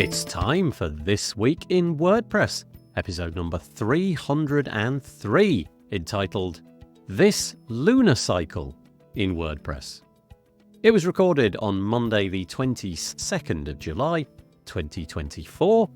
It's time for This Week in WordPress, episode number 303, entitled This Lunar Cycle in WordPress. It was recorded on Monday the 22nd of July, 2024.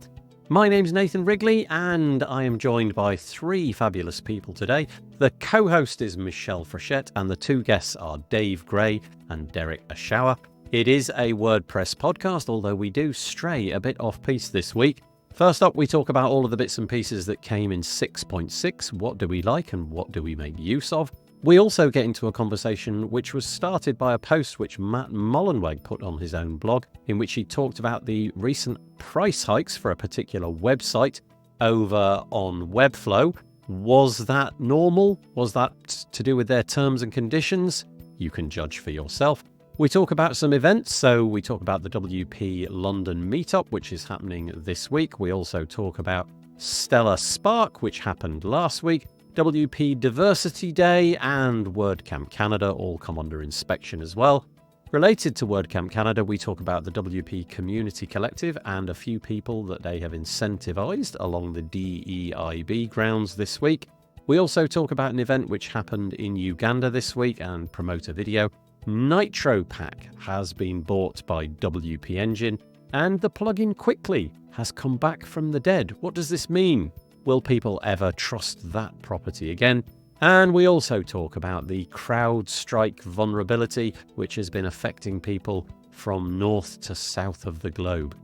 My name's Nathan Wrigley, and I am joined by three fabulous people today. The co-host is Michelle Frechette, and the two guests are Dave Gray and Derek Ashour. It is a WordPress podcast, although we do stray a bit off-piece this week. First up, we talk about all of the bits and pieces that came in 6.6. What do we like and what do we make use of? We also get into a conversation which was started by a post which Matt Mullenweg put on his own blog, in which he talked about the recent price hikes for a particular website over on Webflow. Was that normal? Was that to do with their terms and conditions? You can judge for yourself. We talk about some events, so we talk about the WP London meetup, which is happening this week. We also talk about Stellar Spark, which happened last week. WP Diversity Day and WordCamp Canada all come under inspection as well. Related to WordCamp Canada, we talk about the WP Community Collective and a few people that they have incentivized along the DEIB grounds this week. We also talk about an event which happened in Uganda this week and promote a video. NitroPack has been bought by WP Engine, and the plugin Quickly has come back from the dead. What does this mean? Will people ever trust that property again? And we also talk about the CrowdStrike vulnerability, which has been affecting people from north to south of the globe.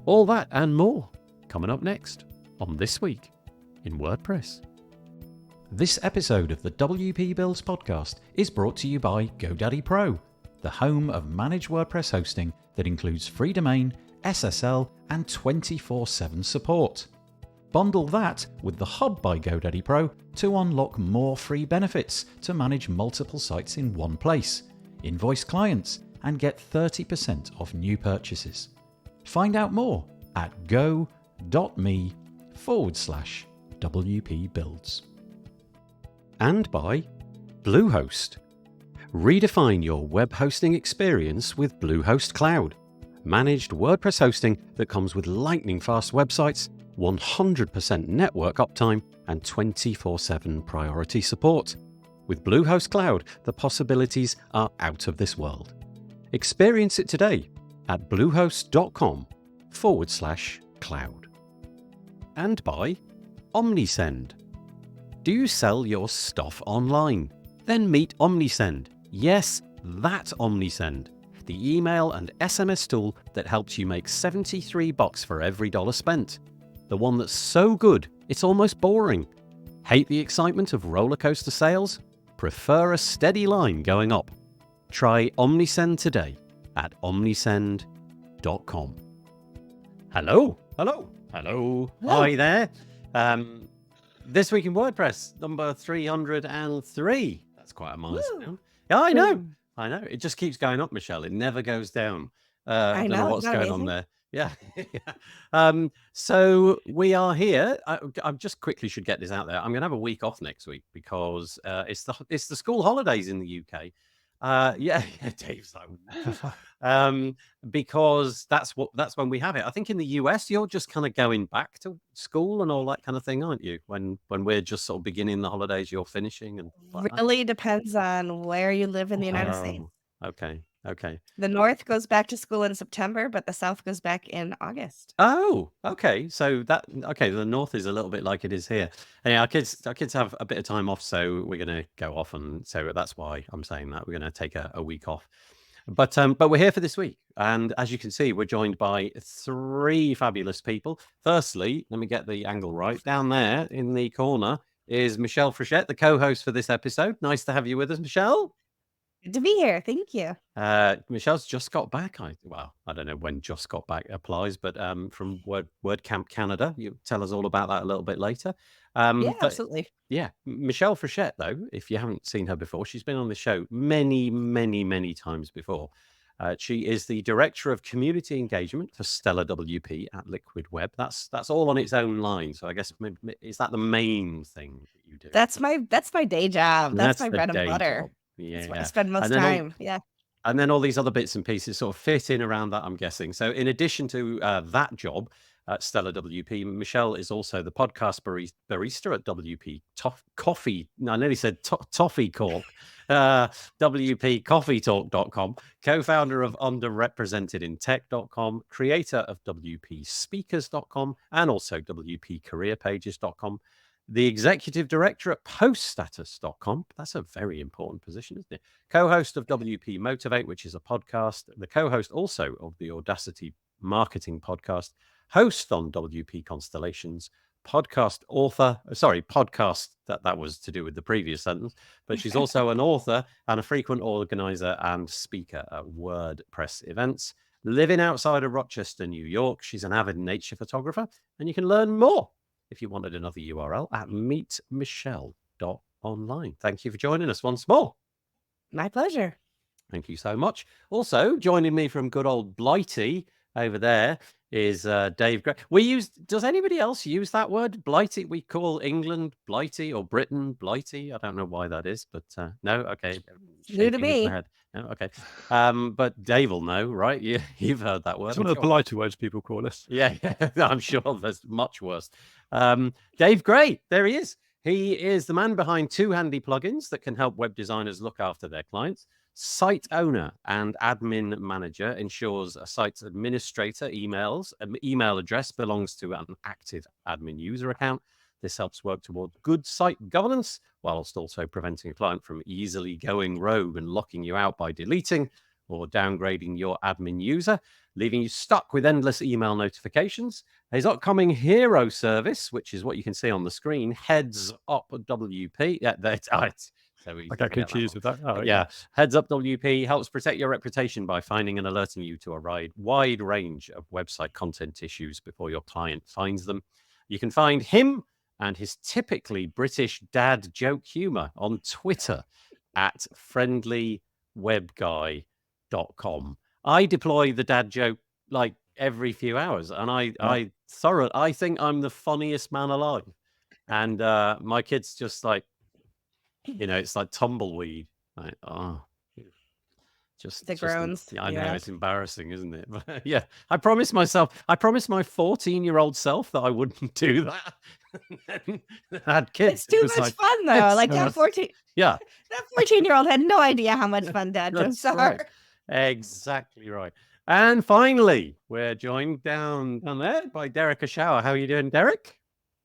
All that and more coming up next on This Week in WordPress. This episode of the WP Builds podcast is brought to you by GoDaddy Pro, the home of managed WordPress hosting that includes free domain, SSL, and 24/7 support. Bundle that with the Hub by GoDaddy Pro to unlock more free benefits to manage multiple sites in one place, invoice clients, and get 30% off new purchases. Find out more at go.me/WP Builds. And by Bluehost. Redefine your web hosting experience with Bluehost Cloud. Managed WordPress hosting that comes with lightning-fast websites, 100% network uptime, and 24/7 priority support. With Bluehost Cloud, the possibilities are out of this world. Experience it today at bluehost.com/cloud. And by Omnisend. Do you sell your stuff online? Then meet Omnisend. Yes, that Omnisend. The email and SMS tool that helps you make $73 for every dollar spent. The one that's so good, it's almost boring. Hate the excitement of roller coaster sales? Prefer a steady line going up? Try Omnisend today at omnisend.com. Hello. Hi there. This week in WordPress, number 303. That's quite a milestone. Yeah, I know. It just keeps going up, Michelle. It never goes down. I don't know what's going on there. Yeah. So we are here. I just quickly should get this out there. I'm going to have a week off next week because it's the school holidays in the UK. Dave's like, because that's when we have it. I think in the US you're just kind of going back to school and all that kind of thing, aren't you? When we're just sort of beginning the holidays, you're finishing and really depends on where you live in the United States. Okay. The North goes back to school in September, but the South goes back in August. Oh, okay. So the North is a little bit like it is here. And our kids have a bit of time off, so we're going to go off, and so that's why I'm saying that we're going to take a week off. But we're here for this week, and as you can see, we're joined by three fabulous people. Firstly, let me get the angle right. Down there in the corner is Michelle Frechette, the co-host for this episode. Nice to have you with us, Michelle. Good to be here. Thank you. Michelle's just got back. I don't know when just got back applies, but from WordCamp Canada. You tell us all about that a little bit later. Absolutely. Yeah, Michelle Frechette, though, if you haven't seen her before, she's been on the show many, many, many times before. She is the Director of Community Engagement for Stellar WP at Liquid Web. That's all on its own line. So I guess, is that the main thing that you do? That's my day job. That's my bread and butter. Yeah. That's where I spend most time. And then all these other bits and pieces sort of fit in around that, I'm guessing. So in addition to that job at Stellar WP, Michelle is also the podcast barista at WP Coffee. I nearly said Toffee Cork. WPCoffeetalk.com, co-founder of underrepresentedintech.com, creator of WPspeakers.com, and also WPcareerpages.com. The executive director at poststatus.com. That's a very important position, isn't it? Co-host of WP Motivate, which is a podcast. The co-host also of the Audacity Marketing podcast. Host on WP Constellations. Podcast that was to do with the previous sentence, but she's also an author and a frequent organizer and speaker at WordPress events. Living outside of Rochester, New York, she's an avid nature photographer, and you can learn more if you wanted another URL at meetmichelle.online. Thank you for joining us once more. My pleasure. Thank you so much. Also, joining me from good old Blighty over there is Dave Gray. Does anybody else use that word, Blighty? We call England Blighty or Britain Blighty. I don't know why that is, but no, okay. New to me. No, okay. But Dave will know, right? You've heard that word. It's one of the politer words people call us. Yeah, I'm sure there's much worse. Dave Gray, there he is. He is the man behind two handy plugins that can help web designers look after their clients. Site owner and admin manager ensures a site's administrator email address belongs to an active admin user account. This helps work toward good site governance, whilst also preventing a client from easily going rogue and locking you out by deleting or downgrading your admin user, leaving you stuck with endless email notifications. His upcoming hero service, which is what you can see on the screen, Heads Up WP. Yeah, that's so I got confused with that. Oh, yeah. Heads Up WP helps protect your reputation by finding and alerting you to a wide range of website content issues before your client finds them. You can find him and his typically British dad joke humor on Twitter at friendlywebguy.com. I deploy the dad joke like every few hours, and I think I'm the funniest man alive. And my kids just like, it's like tumbleweed. Like, just the groans. I know it's embarrassing, isn't it? But yeah, I promised my 14-year-old self that I wouldn't do that. I had kids. It's too much fun though. Like that 14. Yeah, that 14-year-old had no idea how much fun dad jokes are. Right. Exactly right. And finally, we're joined down there by Derek Ashour. How are you doing, Derek?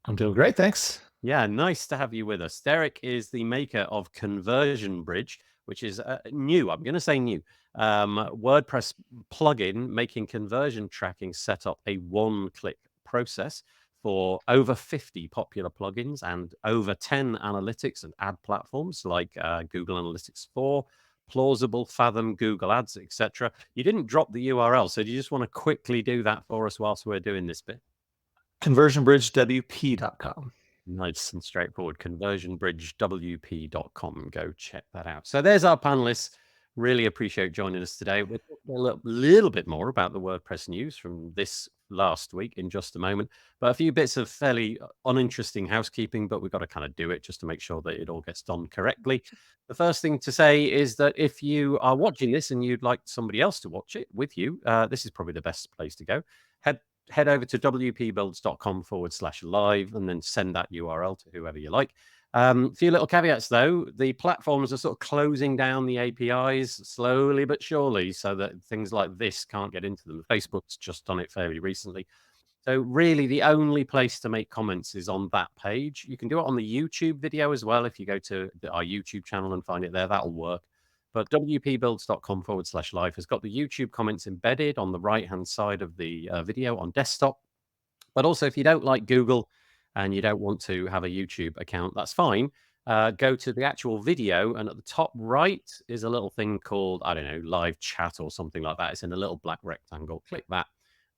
I'm doing great, thanks. Yeah, nice to have you with us. Derek is the maker of Conversion Bridge, which is new. I'm going to say new. WordPress plugin making conversion tracking set up a one-click process for over 50 popular plugins and over 10 analytics and ad platforms like Google Analytics 4, Plausible, Fathom, Google Ads, etc. You didn't drop the URL, so do you just want to quickly do that for us whilst we're doing this bit? ConversionBridgeWP.com. Nice and straightforward. ConversionBridgeWP.com. Go check that out. So there's our panelists. Really appreciate joining us today. We'll talk a little bit more about the WordPress news from this last week in just a moment, but a few bits of fairly uninteresting housekeeping, but we've got to kind of do it just to make sure that it all gets done correctly. The first thing to say is that if you are watching this and you'd like somebody else to watch it with you, this is probably the best place to go. Head over to wpbuilds.com/live and then send that URL to whoever you like. A few little caveats, though. The platforms are sort of closing down the APIs slowly but surely so that things like this can't get into them. Facebook's just done it fairly recently. So really, the only place to make comments is on that page. You can do it on the YouTube video as well. If you go to our YouTube channel and find it there, that'll work. But wpbuilds.com/live has got the YouTube comments embedded on the right-hand side of the video on desktop. But also, if you don't like Google and you don't want to have a YouTube account, that's fine. Go to the actual video, and at the top right is a little thing called, I don't know, live chat or something like that. It's in a little black rectangle. Click that,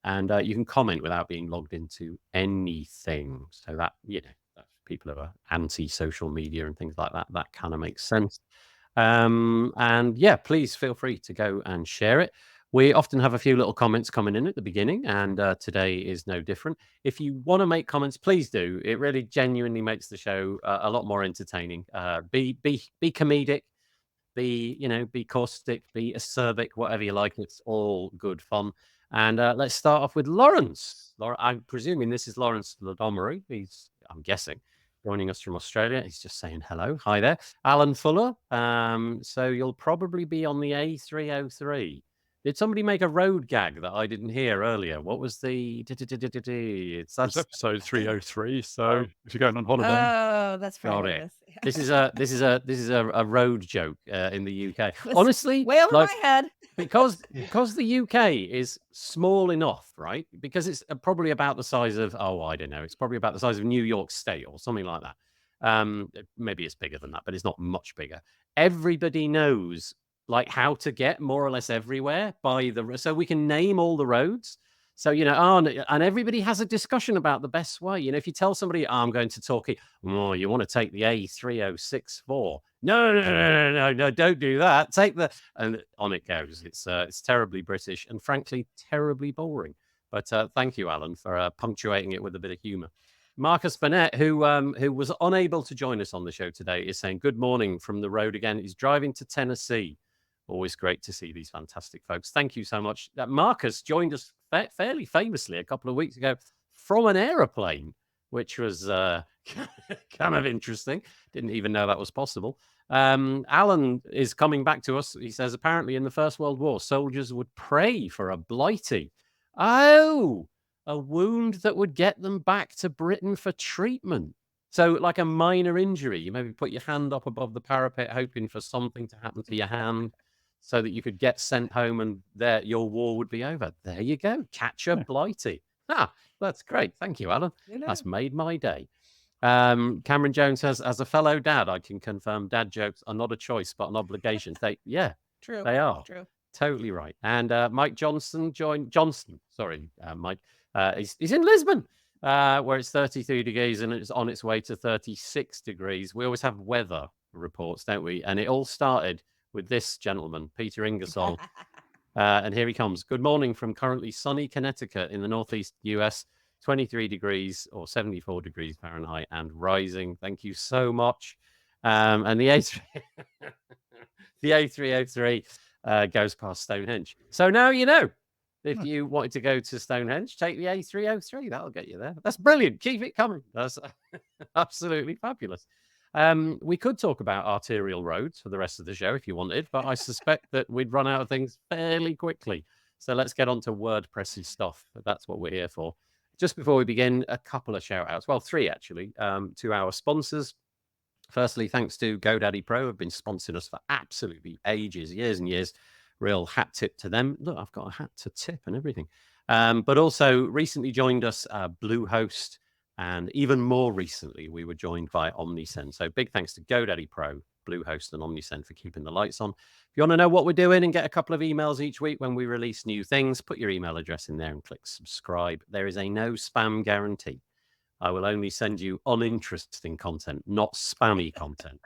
and you can comment without being logged into anything. So that, that's people who are anti-social media and things like that. That kind of makes sense. And yeah, please feel free to go and share it. We often have a few little comments coming in at the beginning, and today is no different. If you want to make comments, please do. It really genuinely makes the show a lot more entertaining. Be comedic. be, be caustic, be acerbic, whatever you like. It's all good fun. And let's start off with Lawrence. I'm presuming this is Lawrence Lodomery. I'm guessing, joining us from Australia. He's just saying hello. Hi there. Alan Fuller. So you'll probably be on the A303. Did somebody make a road gag that I didn't hear earlier? What was the? It's episode 303. So if you're going on holiday, Oh, that's got probably it. This is a road joke in the UK. Was Honestly, way over like, my head. because the UK is small enough, right? Because it's probably about the size of, I don't know, it's probably about the size of New York State or something like that. Maybe it's bigger than that, but it's not much bigger. Everybody knows like how to get more or less everywhere so we can name all the roads. So, and everybody has a discussion about the best way. If you tell somebody, I'm going to Torquay, you want to take the A3064. No, don't do that. And on it goes. It's terribly British and frankly, terribly boring. But thank you, Alan, for punctuating it with a bit of humor. Marcus Burnett, who was unable to join us on the show today, is saying good morning from the road again. He's driving to Tennessee. Always great to see these fantastic folks. Thank you so much. Marcus joined us fairly famously a couple of weeks ago from an aeroplane, which was kind of interesting. Didn't even know that was possible. Alan is coming back to us. He says, apparently in the First World War, soldiers would pray for a blighty. Oh, a wound that would get them back to Britain for treatment. So like a minor injury, you maybe put your hand up above the parapet, hoping for something to happen to your hand so that you could get sent home and your war would be over. There you go. Catch a blighty. That's great. Thank you, Alan. That's made my day. Cameron Jones says, as a fellow dad, I can confirm dad jokes are not a choice, but an obligation. They are. True. Totally right. And Mike Johnson Mike. He's in Lisbon, where it's 33 degrees and it's on its way to 36 degrees. We always have weather reports, don't we? And it all started with this gentleman, Peter Ingersoll. And here he comes. Good morning from currently sunny Connecticut in the northeast US, 23 degrees or 74 degrees Fahrenheit and rising. Thank you so much. And the A303 goes past Stonehenge. So now you know. If you wanted to go to Stonehenge, take the A303. That'll get you there. That's brilliant. Keep it coming. That's absolutely fabulous. We could talk about arterial roads for the rest of the show if you wanted, but I suspect that we'd run out of things fairly quickly. So let's get on to WordPressy stuff. That's what we're here for. Just before we begin, a couple of shout outs. Well, 3 actually, to our sponsors. Firstly, thanks to GoDaddy Pro, who have been sponsoring us for absolutely ages, years and years. Real hat tip to them. Look, I've got a hat to tip and everything. But also recently joined us Bluehost, and even more recently, we were joined by Omnisend. So big thanks to GoDaddy Pro, Bluehost, and Omnisend for keeping the lights on. If you want to know what we're doing and get a couple of emails each week when we release new things, put your email address in there and click subscribe. There is a no spam guarantee. I will only send you uninteresting content, not spammy content.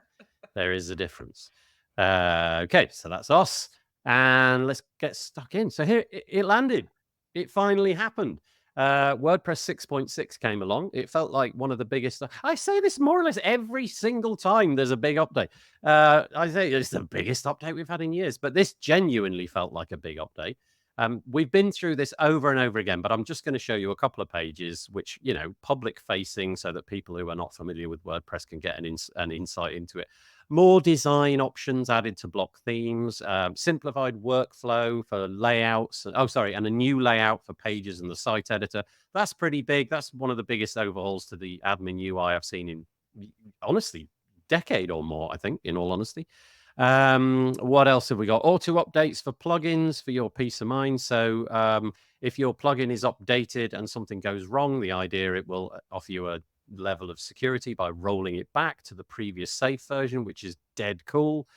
There is a difference. Okay, so that's us. And let's get stuck in. So here it landed. It finally happened. WordPress 6.6 came along. It felt like one of the biggest. I say this more or less every single time there's a big update. I say it's the biggest update we've had in years, but this genuinely felt like a big update. We've been through this over and over again, but I'm just going to show you a couple of pages, which, public facing so that people who are not familiar with WordPress can get an insight into it. More design options added to block themes, simplified workflow for layouts. And a new layout for pages in the site editor. That's pretty big. That's one of the biggest overhauls to the admin UI I've seen in, honestly, decade or more, I think, in all honesty. What else have we got? Auto updates for plugins for your peace of mind. So if your plugin is updated and something goes wrong, the idea it will offer you a level of security by rolling it back to the previous safe version, which is dead cool.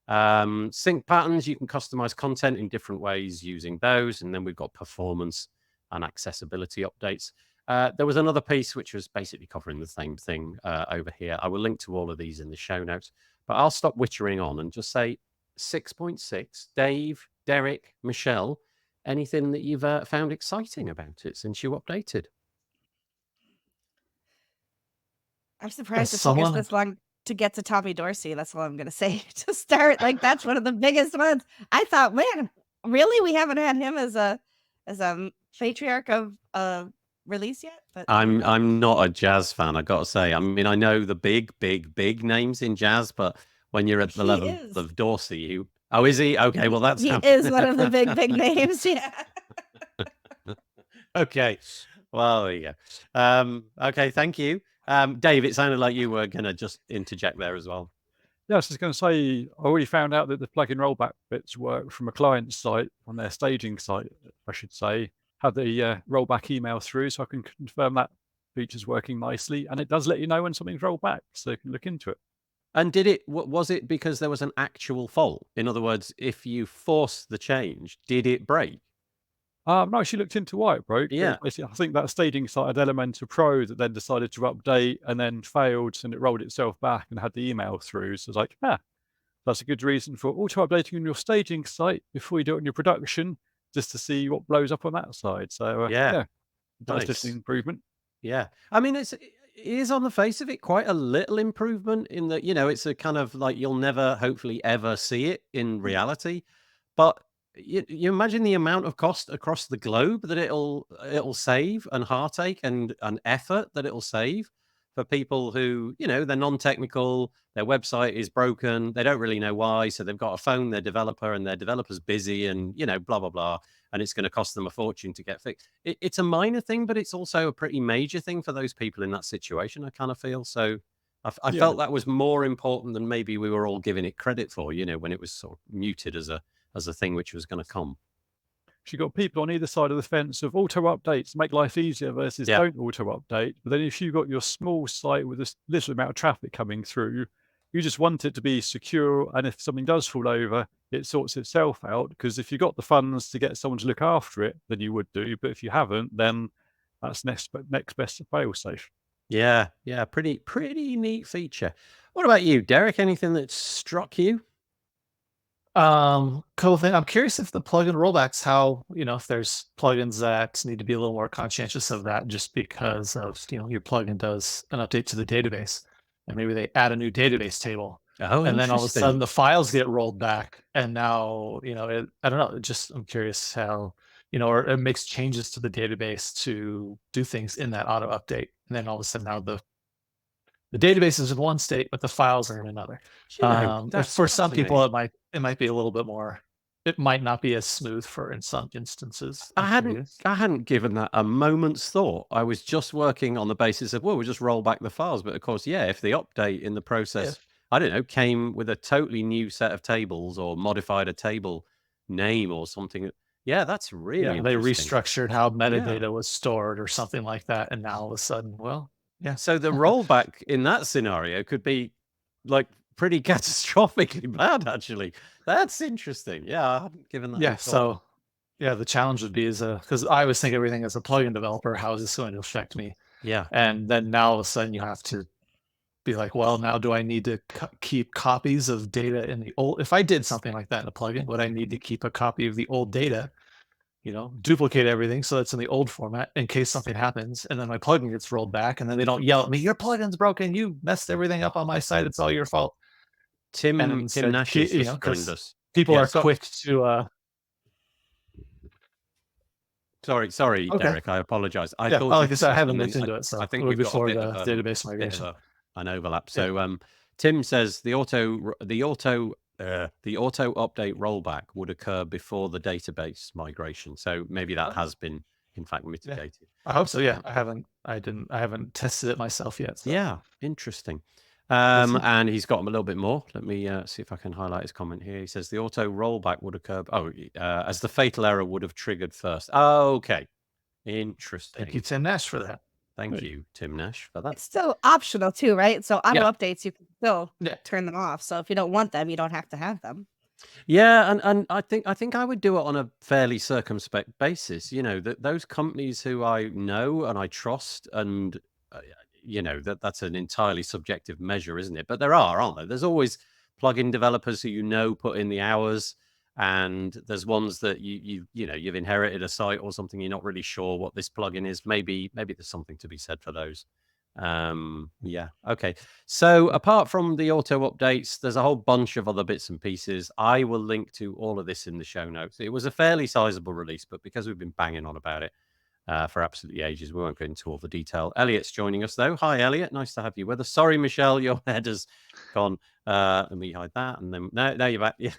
Sync patterns, you can customize content in different ways using those. And then we've got performance and accessibility updates. There was another piece which was basically covering the same thing over here. I will link to all of these in the show notes, but I'll stop wittering on and just say 6.6. Dave, Derek, Michelle, anything that you've found exciting about it since you updated? I'm surprised it took us this long. to get to Tommy Dorsey. That's all I'm going to say to start. Like, that's one of the biggest ones. I thought, man, really? We haven't had him as a patriarch of release yet? But I'm not a jazz fan, I got to say. I mean, I know the big names in jazz, but when you're at the level of Dorsey, oh, is he? Okay, well, that's he is one of the big names. Yeah. Okay. Well, there you go. Okay, thank you. Dave, it sounded like you were going to just interject there as well. Yeah, I was just going to say, I already found out that the plugin rollback bits work from a client site, on their staging site, I should say. Had the rollback email through, so I can confirm that feature's working nicely. And it does let you know when something's rolled back, so you can look into it. And was it because there was an actual fault? In other words, if you force the change, did it break? No, she looked into why it broke. Yeah. I think that staging site had Elementor Pro that then decided to update and then failed, and it rolled itself back and had the email through. So it's like, that's a good reason for auto-updating on your staging site before you do it on your production, just to see what blows up on that side. So yeah, that's just an improvement. Yeah, I mean, it is on the face of it quite a little improvement in that, it's a kind of like you'll never, hopefully, ever see it in reality, but you imagine the amount of cost across the globe that it'll save, and heartache and effort that it'll save for people who, they're non-technical, their website is broken, they don't really know why, so they've got to phone their developer and their developer's busy and, blah, blah, blah, and it's going to cost them a fortune to get fixed. It's a minor thing, but it's also a pretty major thing for those people in that situation, I kind of feel. So I felt that was more important than maybe we were all giving it credit for, when it was sort of muted as a thing which was going to come. You've got people on either side of the fence of auto updates make life easier versus don't auto update. But then if you've got your small site with this little amount of traffic coming through, you just want it to be secure. And if something does fall over, it sorts itself out. Because if you've got the funds to get someone to look after it, then you would do. But if you haven't, then that's next best fail safe. Yeah, pretty neat feature. What about you, Derek? Anything that struck you? Cool thing. I'm curious if the plugin rollbacks, how, if there's plugins that need to be a little more conscientious of that just because of, your plugin does an update to the database and maybe they add a new database table. Oh, and then all of a sudden the files get rolled back and now, I don't know, I'm curious how, or it makes changes to the database to do things in that auto update. And then all of a sudden now the database is in one state, but the files are in another. For some people, it might be a little bit more. It might not be as smooth in some instances. I hadn't given that a moment's thought. I was just working on the basis of, we'll just roll back the files. But of course, if the update in the process, I don't know, came with a totally new set of tables or modified a table name or something. Yeah, that's really they restructured how metadata was stored or something like that, and now all of a sudden, so the rollback in that scenario could be like pretty catastrophically bad, actually. That's interesting. Yeah, I hadn't given that. So the challenge would be because I always think everything as a plugin developer, how is this going to affect me? Yeah. And then now all of a sudden you have to be like, well, now do I need to keep copies of data in the old? If I did something like that in a plugin, would I need to keep a copy of the old data? Duplicate everything so it's in the old format in case something happens, and then my plugin gets rolled back, and then they don't yell at me, your plugin's broken, you messed everything up on my site, it's all your fault. Tim Nash is joined us. People are quick to Sorry, Derek, I apologize. I thought, like I said, I haven't looked into it, so I think we've before got the database migration, an overlap. So Tim says the auto update rollback would occur before the database migration. So maybe that has been, in fact, mitigated. I hope so. I haven't tested it myself yet. So. Yeah, interesting. And he's got a little bit more. Let me see if I can highlight his comment here. He says the auto rollback would occur as the fatal error would have triggered first. Oh, okay. Interesting. Thank you, Tim Nash, for that. Thank you, Tim Nash, for that. It's still optional too, right? So auto updates, you can still turn them off. So if you don't want them, you don't have to have them. Yeah, and I think I would do it on a fairly circumspect basis. Those companies who I know and I trust, and that's an entirely subjective measure, isn't it? But there aren't there? There's always plugin developers who put in the hours, and there's ones that you've inherited a site or something, you're not really sure what this plugin is. Maybe there's something to be said for those. Yeah. Okay. So apart from the auto updates, there's a whole bunch of other bits and pieces. I will link to all of this in the show notes. It was a fairly sizable release, but because we've been banging on about it for absolutely ages, we won't go into all the detail. Elliot's joining us though. Hi, Elliot. Nice to have you with us. Sorry, Michelle, your head has gone. Let me hide that, and then no, you're back. Yeah.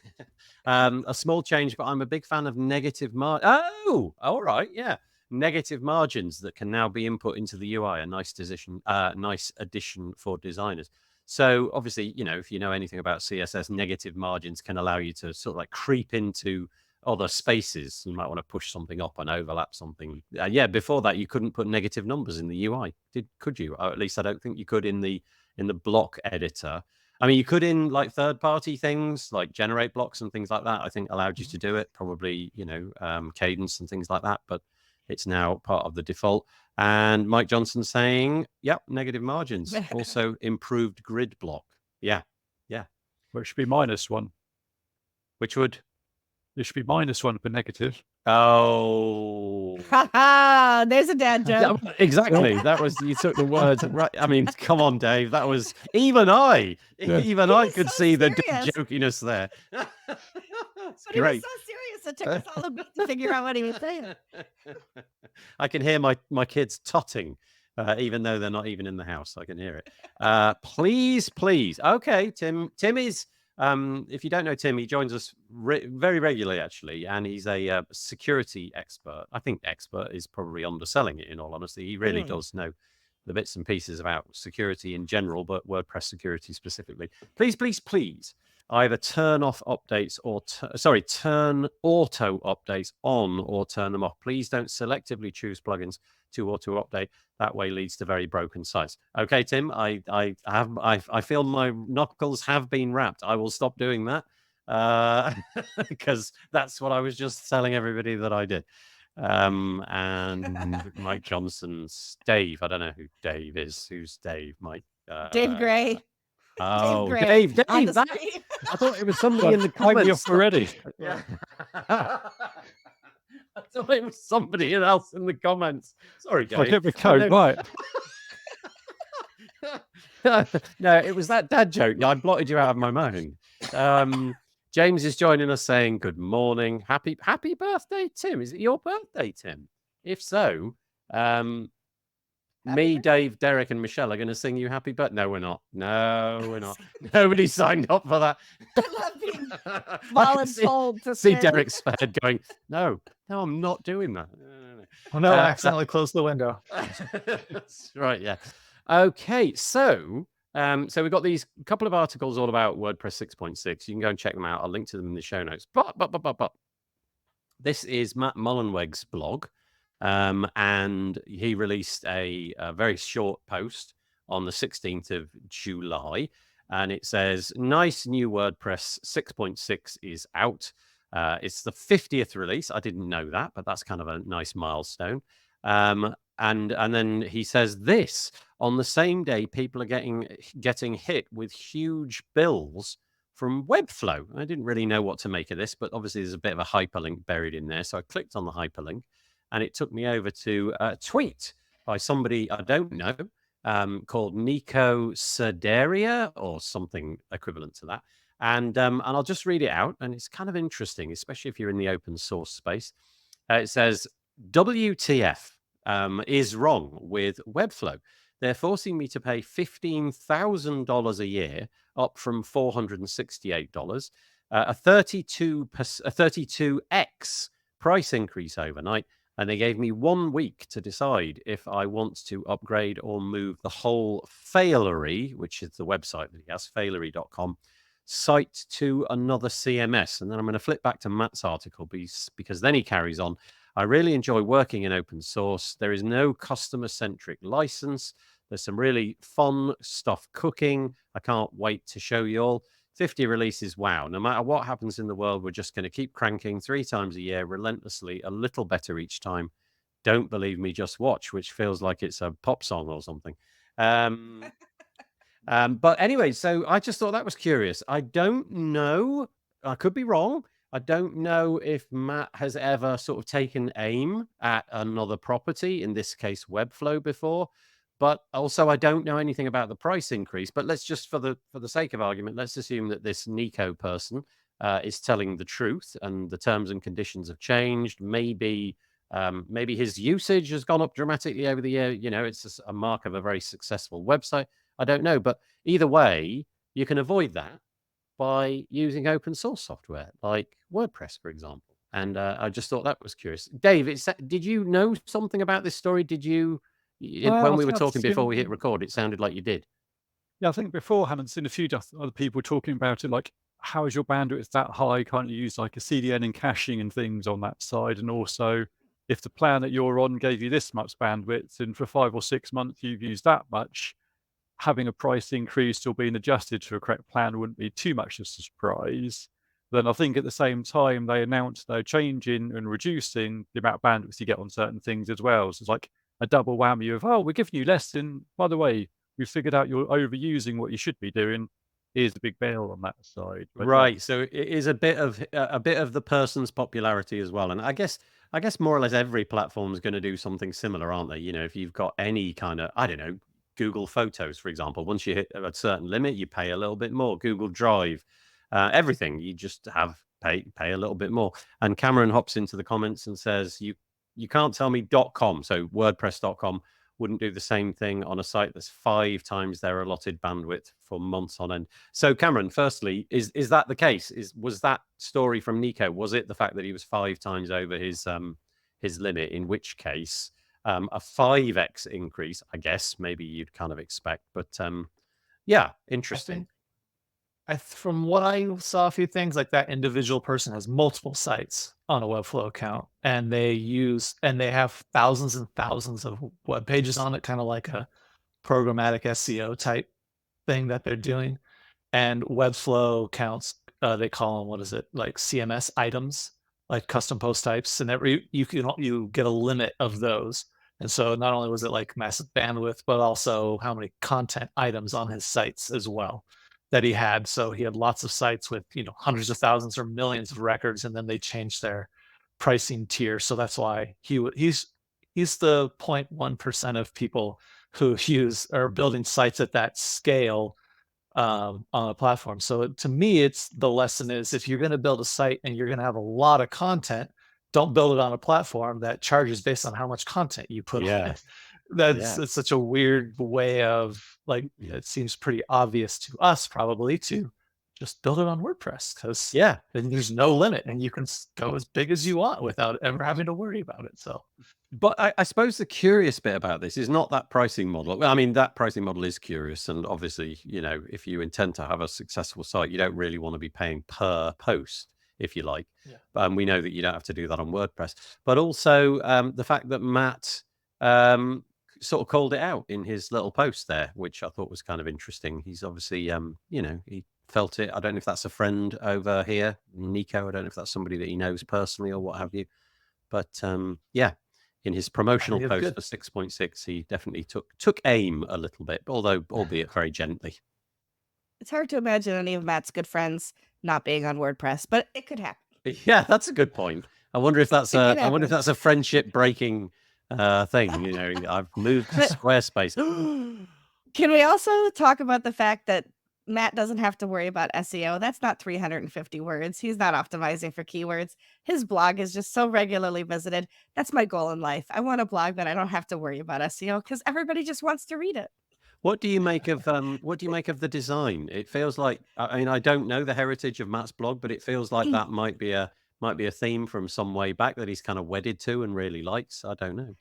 A small change, but I'm a big fan of negative Oh, all right, yeah. Negative margins that can now be input into the UI. A nice addition for designers. So obviously, if you know anything about CSS, negative margins can allow you to sort of like creep into other spaces. You might want to push something up and overlap something. Yeah, before that you couldn't put negative numbers in the UI. Could you? Or at least I don't think you could in the block editor. I mean, you could in like third-party things like generate blocks and things like that. I think allowed you to do it. Probably, Cadence and things like that. But it's now part of the default. And Mike Johnson saying, "Yep, negative margins also improved grid block." Yeah. Well, it should be -1. Which would? It should be -1 for negative. Oh, there's a dad joke. Yeah, exactly. That was, you took the words right. I mean, come on, Dave. That was even I could see the jokiness there. But great. He was so serious. It took us all a bit to figure out what he was saying. I can hear my kids tutting, even though they're not even in the house. I can hear it. Please. Okay, Tim. Tim is. If you don't know Tim, he joins us very regularly, actually, and he's a security expert. I think expert is probably underselling it, in all honesty. He really does know the bits and pieces about security in general, but WordPress security specifically. Please, either turn off updates or turn auto updates on or turn them off. Please don't selectively choose plugins to auto update. That way leads to very broken sites. Okay, Tim, I feel my knuckles have been wrapped. I will stop doing that because that's what I was just telling everybody that I did. And Mike Johnson's Dave. I don't know who Dave is. Who's Dave? Mike. Dave Gray. Oh, Dave. I thought it was somebody in the comments already. Yeah. I thought it was somebody else in the comments. Sorry, Dave. I get the code right. No, it was that dad joke. I blotted you out of my mind. James is joining us saying good morning. Happy birthday, Tim. Is it your birthday, Tim? If so, me, Dave, Derek, and Michelle are going to sing you happy birthday. No, we're not. Nobody signed up for that. Voluntold to see Derek's head going, no, I'm not doing that. No. Oh, no, I accidentally closed the window. That's right, yeah. Okay, so we've got these couple of articles all about WordPress 6.6. You can go and check them out. I'll link to them in the show notes. But this is Matt Mullenweg's blog. And he released a very short post on the 16th of July. And it says, nice new WordPress 6.6 is out. It's the 50th release. I didn't know that, but that's kind of a nice milestone. And then he says this, on the same day, people are getting hit with huge bills from Webflow. I didn't really know what to make of this, but obviously there's a bit of a hyperlink buried in there. So I clicked on the hyperlink. And it took me over to a tweet by somebody I don't know called Nico Serdaria or something equivalent to that. And I'll just read it out. And it's kind of interesting, especially if you're in the open source space. It says, WTF is wrong with Webflow. They're forcing me to pay $15,000 a year, up from $468, a 32x price increase overnight. And they gave me 1 week to decide if I want to upgrade or move the whole Failery, which is the website that he has, failery.com, site to another CMS. And then I'm going to flip back to Matt's article because then he carries on. I really enjoy working in open source. There is no customer-centric license. There's some really fun stuff cooking. I can't wait to show you all. 50 releases, wow. No matter what happens in the world, we're just going to keep cranking 3 times a year, relentlessly, a little better each time. Don't believe me, just watch, which feels like it's a pop song or something. But anyway, so I just thought that was curious. I don't know. I could be wrong. I don't know if Matt has ever sort of taken aim at another property, in this case, Webflow, before. But also, I don't know anything about the price increase. But let's just, for the sake of argument, let's assume that this Nico person is telling the truth, and the terms and conditions have changed. Maybe his usage has gone up dramatically over the year. You know, it's just a mark of a very successful website. I don't know, but either way, you can avoid that by using open source software like WordPress, for example. And I just thought that was curious. Dave, did you know something about this story? Did you, when we were talking before we hit record, it sounded like you did. Yeah, I think beforehand I'd seen a few other people talking about it, like, how is your bandwidth that high? Can't you use like a CDN and caching and things on that side? And also, if the plan that you're on gave you this much bandwidth, and for 5 or 6 months you've used that much, having a price increase or being adjusted to a correct plan wouldn't be too much of a surprise. Then I think at the same time they announced they're changing and reducing the amount of bandwidth you get on certain things as well. So it's like a double whammy of, oh, we're giving you less, and by the way, we figured out you're overusing what you should be doing. Here's the big bail on that side. But right. So it is a bit of the person's popularity as well. And I guess more or less every platform is going to do something similar, aren't they? You know, if you've got any kind of, I don't know, Google Photos, for example, once you hit a certain limit, you pay a little bit more. Google Drive, everything, you just pay a little bit more. And Cameron hops into the comments and says, you can't tell me .com, so WordPress.com wouldn't do the same thing on a site that's 5 times their allotted bandwidth for months on end. So Cameron, firstly, is that the case? Was that story from Nico, was it the fact that he was 5 times over his limit, in which case a 5x increase, I guess maybe you'd kind of expect, but yeah, interesting. From what I saw, a few things like that individual person has multiple sites on a Webflow account, and they have thousands and thousands of web pages on it, kind of like a programmatic SEO type thing that they're doing. And Webflow counts, they call them, what is it, like CMS items, like custom post types, and you get a limit of those. And so not only was it like massive bandwidth, but also how many content items on his sites as well that he had. So he had lots of sites with, hundreds of thousands or millions of records, and then they changed their pricing tier. So that's why he's the 0.1% of people who are building sites at that scale on a platform. So to me, it's the lesson is, if you're going to build a site and you're going to have a lot of content, don't build it on a platform that charges based on how much content you put on it. It's such a weird way of, like, it seems pretty obvious to us probably to just build it on WordPress, because then there's no limit and you can go as big as you want without ever having to worry about it. So, but I suppose the curious bit about this is not that pricing model. I mean, that pricing model is curious, and obviously, if you intend to have a successful site, you don't really want to be paying per post, if you like. We know that you don't have to do that on WordPress, but also the fact that Matt sort of called it out in his little post there, which I thought was kind of interesting. He's obviously, he felt it. I don't know if that's a friend over here, Nico. I don't know if that's somebody that he knows personally or what have you. But in his promotional post for 6.6, he definitely took aim a little bit, albeit very gently. It's hard to imagine any of Matt's good friends not being on WordPress, but it could happen. Yeah, that's a good point. I wonder if that's a friendship breaking thing. I've moved to Squarespace. Can we also talk about the fact that Matt doesn't have to worry about SEO? That's not 350 words. He's not optimizing for keywords. His blog is just so regularly visited. That's my goal in life. I want a blog that I don't have to worry about SEO, because everybody just wants to read it. What do you make of the design? It feels like, I mean, I don't know the heritage of Matt's blog, but it feels like that might be a theme from some way back that he's kind of wedded to and really likes. I don't know.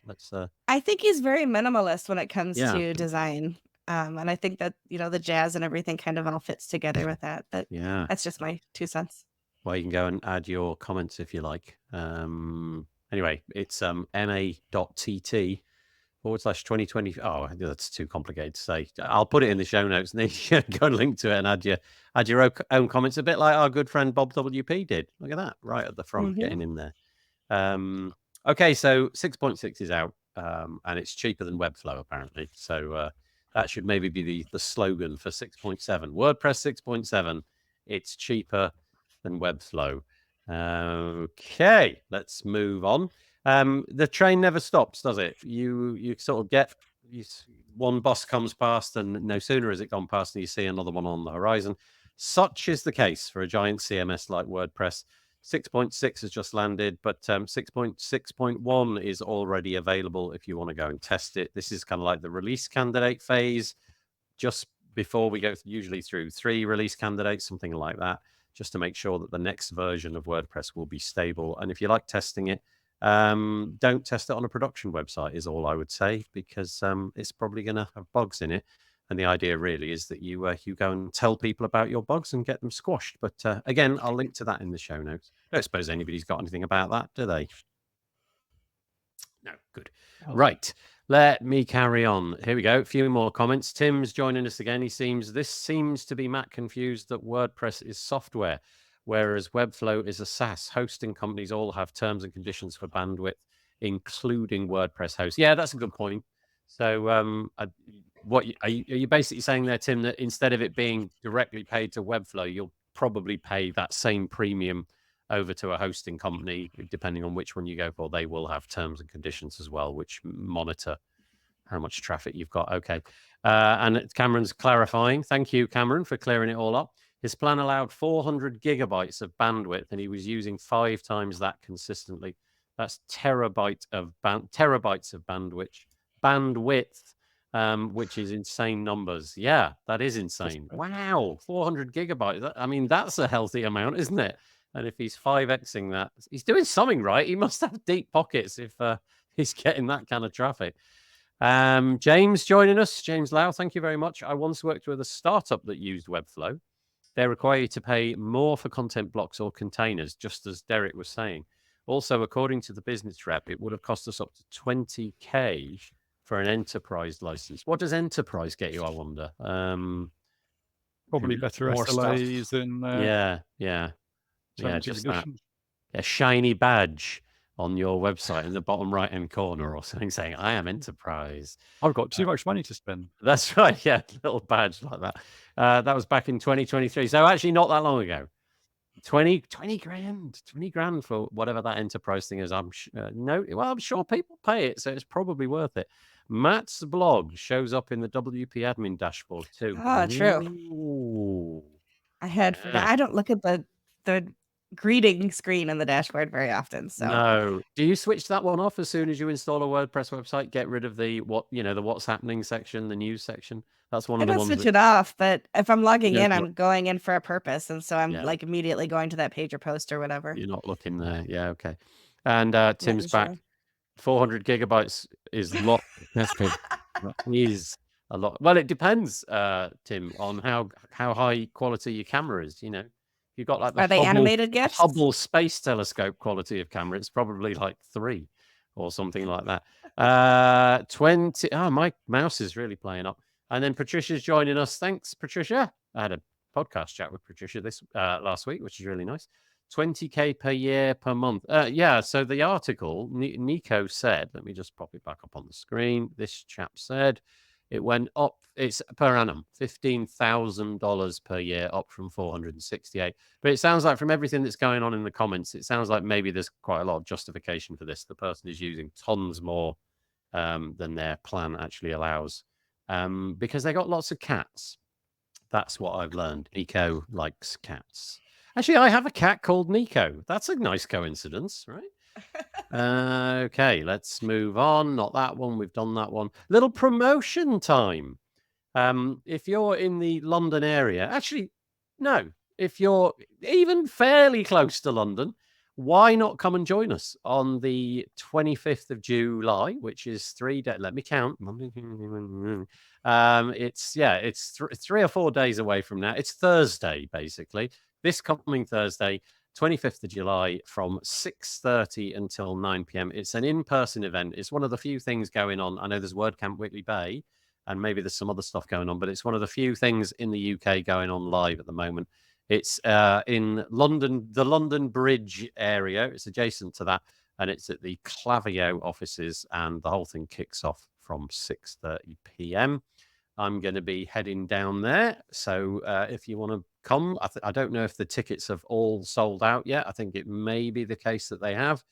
I think he's very minimalist when it comes to design. And I think that, the jazz and everything kind of all fits together with that. But that's just my 2 cents. Well, you can go and add your comments if you like. Anyway, it's ma.tt/2020. Oh, that's too complicated to say. I'll put it in the show notes, and then you can go and link to it and add your own comments, a bit like our good friend Bob WP did. Look at that, right at the front, getting in there. Okay, so 6.6 is out, and it's cheaper than Webflow, apparently. So that should maybe be the slogan for 6.7. WordPress 6.7, it's cheaper than Webflow. Okay, let's move on. The train never stops, does it? You sort of get one bus comes past, and no sooner has it gone past than you see another one on the horizon. Such is the case for a giant CMS like WordPress. 6.6 has just landed, but 6.6.1 is already available if you want to go and test it. This is kind of like the release candidate phase, just before we go usually through 3 release candidates, something like that, just to make sure that the next version of WordPress will be stable. And if you like testing it, don't test it on a production website is all I would say, because it's probably going to have bugs in it. And the idea really is that you go and tell people about your bugs and get them squashed. But again, I'll link to that in the show notes. I don't suppose anybody's got anything about that, do they? No, good. Oh. Right, let me carry on. Here we go. A few more comments. Tim's joining us again. This seems to be Matt confused that WordPress is software, whereas Webflow is a SaaS. Hosting companies all have terms and conditions for bandwidth, including WordPress hosts. Yeah, that's a good point. So what are you basically saying there, Tim, that instead of it being directly paid to Webflow, you'll probably pay that same premium over to a hosting company, depending on which one you go for. They will have terms and conditions as well, which monitor how much traffic you've got. Okay. And Cameron's clarifying. Thank you, Cameron, for clearing it all up. His plan allowed 400 gigabytes of bandwidth, and he was using 5 times that consistently. That's terabytes of bandwidth, which is insane numbers. Yeah, that is insane. Wow, 400 gigabytes. I mean, that's a healthy amount, isn't it? And if he's 5xing that, he's doing something right. He must have deep pockets if he's getting that kind of traffic. James joining us. James Lau, thank you very much. I once worked with a startup that used Webflow. They require you to pay more for content blocks or containers, just as Derek was saying. Also, according to the business rep, it would have cost us up to 20K for an enterprise license. What does enterprise get you, I wonder? Probably better more SLAs stuff. and Yeah, terms and just that. conditions. A shiny badge on your website in the bottom right-hand corner or something saying, I am enterprise. I've got too much money to spend. That's right, yeah, little badge like that. That was back in 2023. So actually not that long ago. 20 grand for whatever that enterprise thing is. I'm sure people pay it, so it's probably worth it. Matt's blog shows up in the WP admin dashboard too. Oh, true. Ooh. I had forgot. I don't look at the greeting screen in the dashboard very often. So No. Do you switch that one off as soon as you install a WordPress website? Get rid of the what's happening section, the news section. That's one I of the don't ones switch that it off, but if I'm logging Yeah, in, but- I'm going in for a purpose, and so I'm Yeah. like immediately going to that page or post or whatever. you're not looking there. Yeah, okay. And Tim's Making back. sure. 400 gigabytes is a lot. That's good. That is a lot. Well, it depends, Tim, on how high quality your camera is. If you've got like the Are they animated GIFs? Hubble Space Telescope quality of camera, it's probably like 3 or something like that. 20. Oh, my mouse is really playing up. And then Patricia's joining us. Thanks, Patricia. I had a podcast chat with Patricia this last week, which is really nice. 20K per year per month. Yeah, so the article, Nico said, let me just pop it back up on the screen. This chap said it went up, it's per annum, $15,000 per year, up from 468. But it sounds like from everything that's going on in the comments, it sounds like maybe there's quite a lot of justification for this. The person is using tons more than their plan actually allows because they got lots of cats. That's what I've learned. Nico likes cats. Actually, I have a cat called Nico. That's a nice coincidence, right? Okay, let's move on. Not that one. We've done that one. Little promotion time. If you're in the London area, actually, no. If you're even fairly close to London, why not come and join us on the 25th of July, which is 3 days. Let me count. It's 3 or 4 days away from now. It's Thursday, basically. This coming Thursday, 25th of July, from 6:30 until 9 p.m. It's an in-person event. It's one of the few things going on. I know there's WordCamp Whitley Bay, and maybe there's some other stuff going on, but it's one of the few things in the UK going on live at the moment. It's in London, the London Bridge area. It's adjacent to that, and it's at the Clavio offices, and the whole thing kicks off from 6:30 p.m. I'm going to be heading down there. So if you want to come, I don't know if the tickets have all sold out yet. I think it may be the case that they have.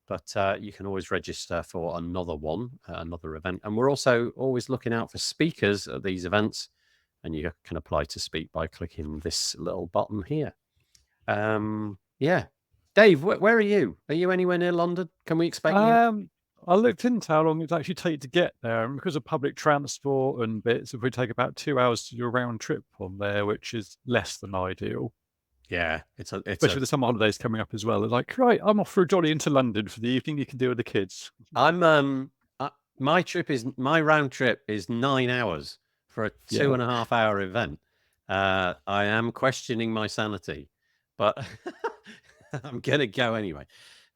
but you can always register for another one, another event. And we're also always looking out for speakers at these events, and you can apply to speak by clicking this little button here. Yeah. Dave, where are you? Are you anywhere near London? Can we expect you? I looked into how long it actually take to get there, and because of public transport and bits, it would take about 2 hours to do a round trip from there, which is less than ideal. Yeah, especially with the summer holidays coming up as well. It's like, right, I'm off for a jolly into London for the evening. You can deal with the kids. My round trip is 9 hours for a 2.5 hour event. I am questioning my sanity, but I'm gonna go anyway.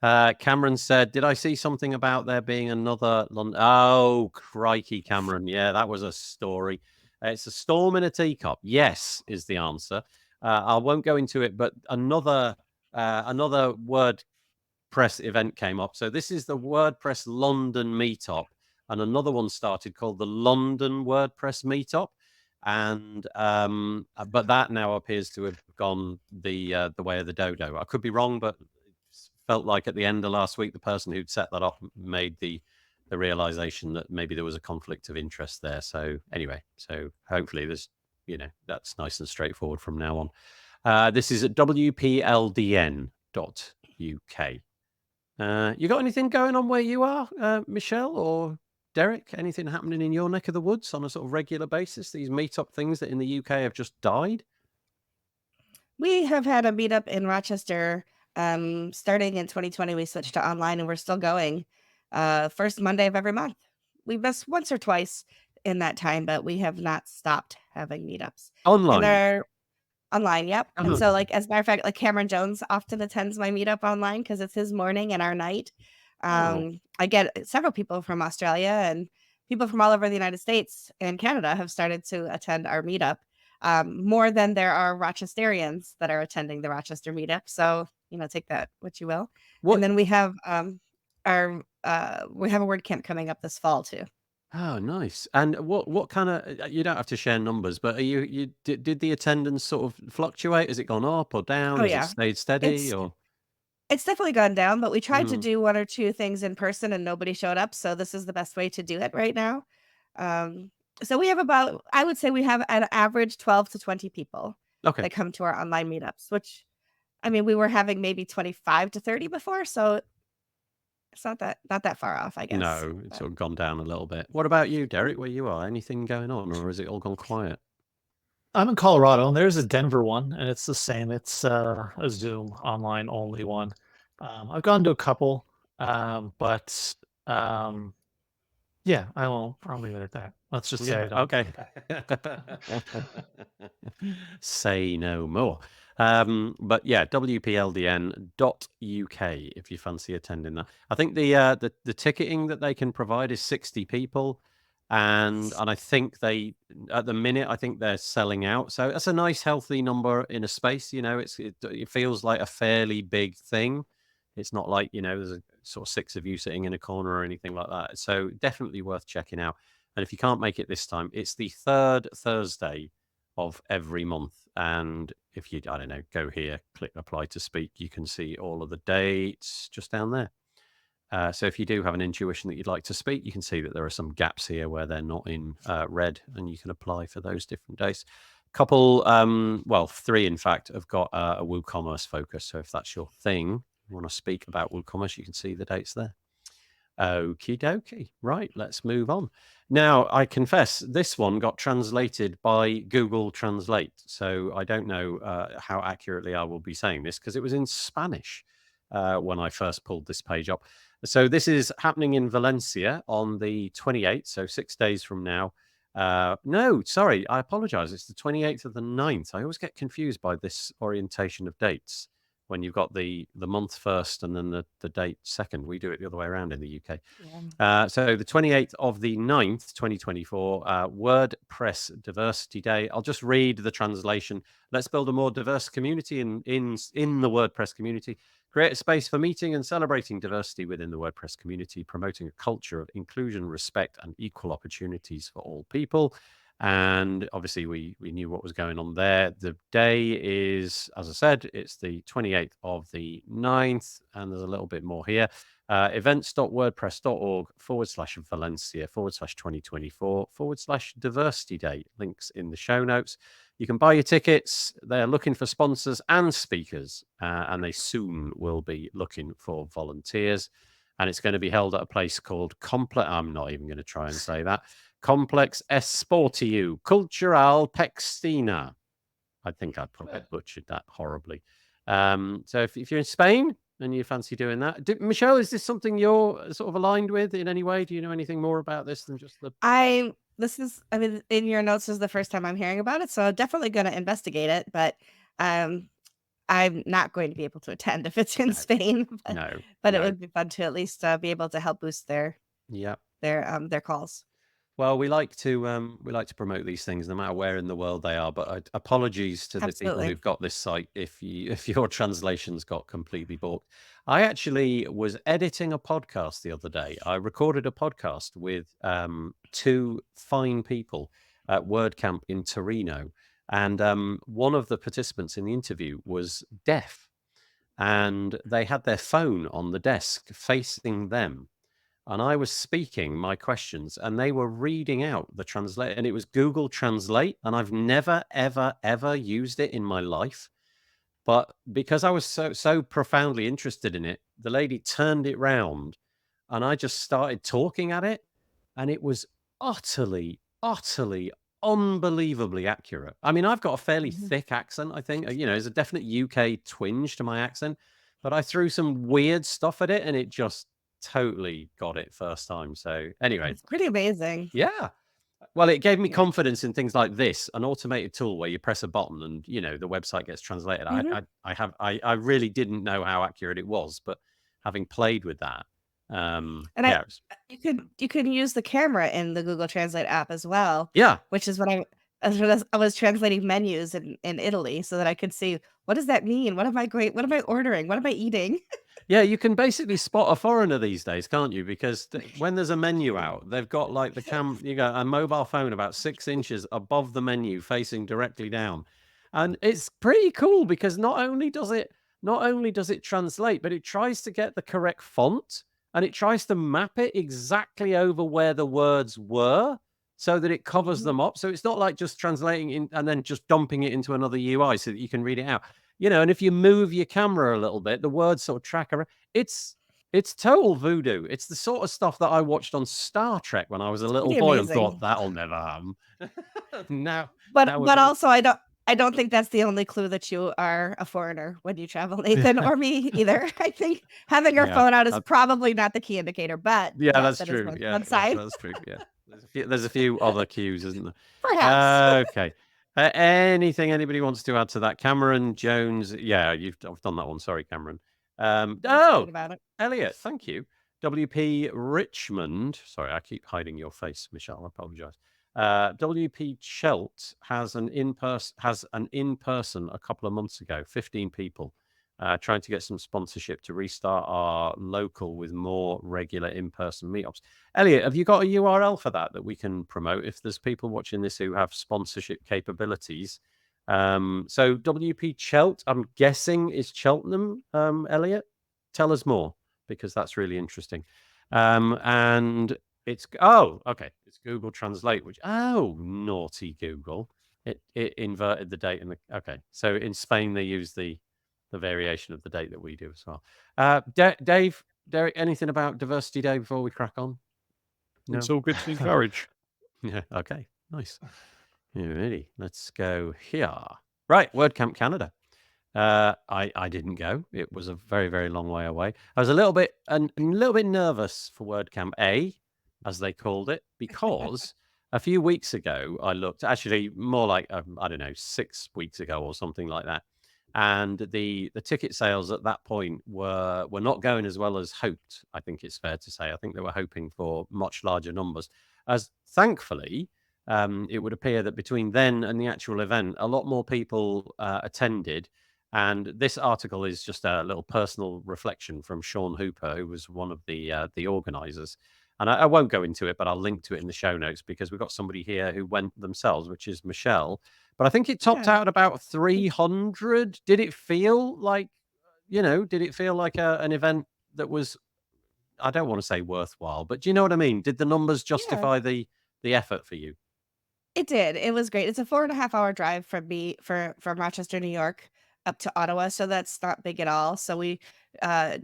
Cameron said, did I see something about there being another London? Oh, crikey, Cameron. Yeah, that was a story. It's a storm in a teacup. Yes, is the answer. I won't go into it, but another WordPress event came up. So this is the WordPress London meetup, and another one started called the London WordPress meetup. And but that now appears to have gone the way of the dodo. I could be wrong, but felt like at the end of last week, the person who'd set that up made the realization that maybe there was a conflict of interest there. So anyway, so hopefully there's, that's nice and straightforward from now on. This is at WPLDN.UK. You got anything going on where you are, Michelle or Derek? Anything happening in your neck of the woods on a sort of regular basis? These meetup things that in the UK have just died? We have had a meetup in Rochester. Starting in 2020, we switched to online, and we're still going. First Monday of every month. We've missed once or twice in that time, but we have not stopped having meetups. Online? And they're online, yep. And so, like, as a matter of fact, like Cameron Jones often attends my meetup online because it's his morning and our night. I get several people from Australia and people from all over the United States and Canada have started to attend our meetup. More than there are Rochesterians that are attending the Rochester meetup. So, take that what you will. And then we have a WordCamp coming up this fall too. Oh, nice. And what kind of, you don't have to share numbers, but are did the attendance sort of fluctuate? Has it gone up or down? Oh, Has yeah. it stayed steady or? It's definitely gone down, but we tried to do one or two things in person and nobody showed up. So this is the best way to do it right now. So we have I would say we have an average 12 to 20 people that come to our online meetups, which, I mean, we were having maybe 25 to 30 before. So it's not that far off, I guess. No, it's sort of gone down a little bit. What about you, Derek, where you are? Anything going on or has it all gone quiet? I'm in Colorado, and there's a Denver one, and it's the same. It's a Zoom online only one. I've gone to a couple, but yeah, I'll leave it at that. Let's just say okay. Say no more. But yeah, WPLDN.UK if you fancy attending that. I think the ticketing that they can provide is 60 people. And I think at the minute, I think they're selling out. So that's a nice, healthy number in a space. It feels like a fairly big thing. It's not like, there's a sort of 6 of you sitting in a corner or anything like that. So definitely worth checking out. And if you can't make it this time, it's the 3rd Thursday of every month. And if you, I don't know, go here, click apply to speak, you can see all of the dates just down there. So if you do have an intuition that you'd like to speak, you can see that there are some gaps here where they're not in red, and you can apply for those different days. Couple, 3 in fact, have got a WooCommerce focus. So if that's your thing, you want to speak about WooCommerce, you can see the dates there. Okie dokie. Right, let's move on. Now, I confess, this one got translated by Google Translate. So I don't know how accurately I will be saying this because it was in Spanish when I first pulled this page up. So this is happening in Valencia on the 28th, so 6 days from now. No, sorry, I apologize. It's the 28th of the 9th. I always get confused by this orientation of dates when you've got the month first and then the date second. We do it the other way around in the UK. Yeah. So the 28th of the 9th, 2024, WordPress Diversity Day. I'll just read the translation. Let's build a more diverse community in the WordPress community. Create a space for meeting and celebrating diversity within the WordPress community, promoting a culture of inclusion, respect, and equal opportunities for all people. And obviously, we knew what was going on there. The day is, as I said, it's the 28th of the 9th, and there's a little bit more here. Events.wordpress.org/Valencia/2024/diversity day. Links in the show notes. You can buy your tickets. They're looking for sponsors and speakers, and they soon will be looking for volunteers. And it's going to be held at a place called I'm not even going to try and say that. Complex Esportiu Cultural Pextina. I think I probably butchered that horribly. So if you're in Spain and you fancy doing that, Michelle, is this something you're sort of aligned with in any way? Do you know anything more about this than just the? I mean, in your notes is the first time I'm hearing about it, so I'm definitely going to investigate it. But I'm not going to be able to attend if it's in Spain. But it would be fun to at least be able to help boost their calls. Well, we like to promote these things no matter where in the world they are. But apologies to the people who've got this site if your translations got completely balked. I actually was editing a podcast the other day. I recorded a podcast with two fine people at WordCamp in Torino, and one of the participants in the interview was deaf, and they had their phone on the desk facing them. And I was speaking my questions, and they were reading out the translate, and it was Google Translate, and I've never, ever, ever used it in my life. But because I was so profoundly interested in it, the lady turned it round, and I just started talking at it, and it was utterly, utterly, unbelievably accurate. I mean, I've got a fairly thick accent, I think. There's a definite UK twinge to my accent, but I threw some weird stuff at it, and it just totally got it first time. So anyway, it's pretty amazing. Yeah. Well, it gave me confidence in things like this, an automated tool where you press a button and the website gets translated. I really didn't know how accurate it was, but having played with that, you can use the camera in the Google Translate app as well. Yeah, which is what I was translating menus in Italy so that I could see, what does that mean? What am I ordering? What am I eating? Yeah, you can basically spot a foreigner these days, can't you? Because when there's a menu out, they've got like you got a mobile phone about 6 inches above the menu facing directly down. And it's pretty cool because not only does it translate, but it tries to get the correct font, and it tries to map it exactly over where the words were so that it covers them up. So it's not like just translating in and then just dumping it into another UI so that you can read it out. And if you move your camera a little bit, the words sort of track around. It's total voodoo. It's the sort of stuff that I watched on Star Trek when I was a little boy and thought, that'll never happen. But also, I don't think that's the only clue that you are a foreigner when you travel, Nathan, or me either. I think having your phone out is probably not the key indicator, but that's true. One side. That's true. Yeah, there's a few other cues, isn't there? Perhaps. Okay. Anything anybody wants to add to that? Cameron Jones. Yeah, I've done that one. Sorry, Cameron. Elliot, thank you. WP Richmond. Sorry, I keep hiding your face, Michelle. I apologize. WP Chelt has an in-person a couple of months ago, 15 people, trying to get some sponsorship to restart our local with more regular in-person meetups. Elliot, have you got a URL for that we can promote if there's people watching this who have sponsorship capabilities? So WP Chelt, I'm guessing is Cheltenham, Elliot? Tell us more, because that's really interesting. And it's it's Google Translate, which naughty Google. It inverted the date so in Spain they use the variation of the date that we do as well. Dave, Derek, anything about Diversity Day before we crack on? No? It's all good to encourage. Yeah, okay, nice. Yeah, really, let's go here. Right, WordCamp Canada. I didn't go. It was a very, very long way away. I was a little bit nervous for WordCamp A, as they called it, because a few weeks ago I looked, actually more like 6 weeks ago or something like that, and the ticket sales at that point were not going as well as hoped. I think it's fair to say. I think they were hoping for much larger numbers. As thankfully, it would appear that between then and the actual event, a lot more people attended. And this article is just a little personal reflection from Sean Hooper, who was one of the organizers. And I won't go into it, but I'll link to it in the show notes because we've got somebody here who went themselves, which is Michelle. But I think it topped Yeah. out at about 300. Did it feel like, did it feel like an event that was, I don't want to say worthwhile, but do you know what I mean? Did the numbers Yeah. justify the effort for you? It did. It was great. It's a 4.5 hour drive from Rochester, New York, up to Ottawa, so that's not big at all. So we, a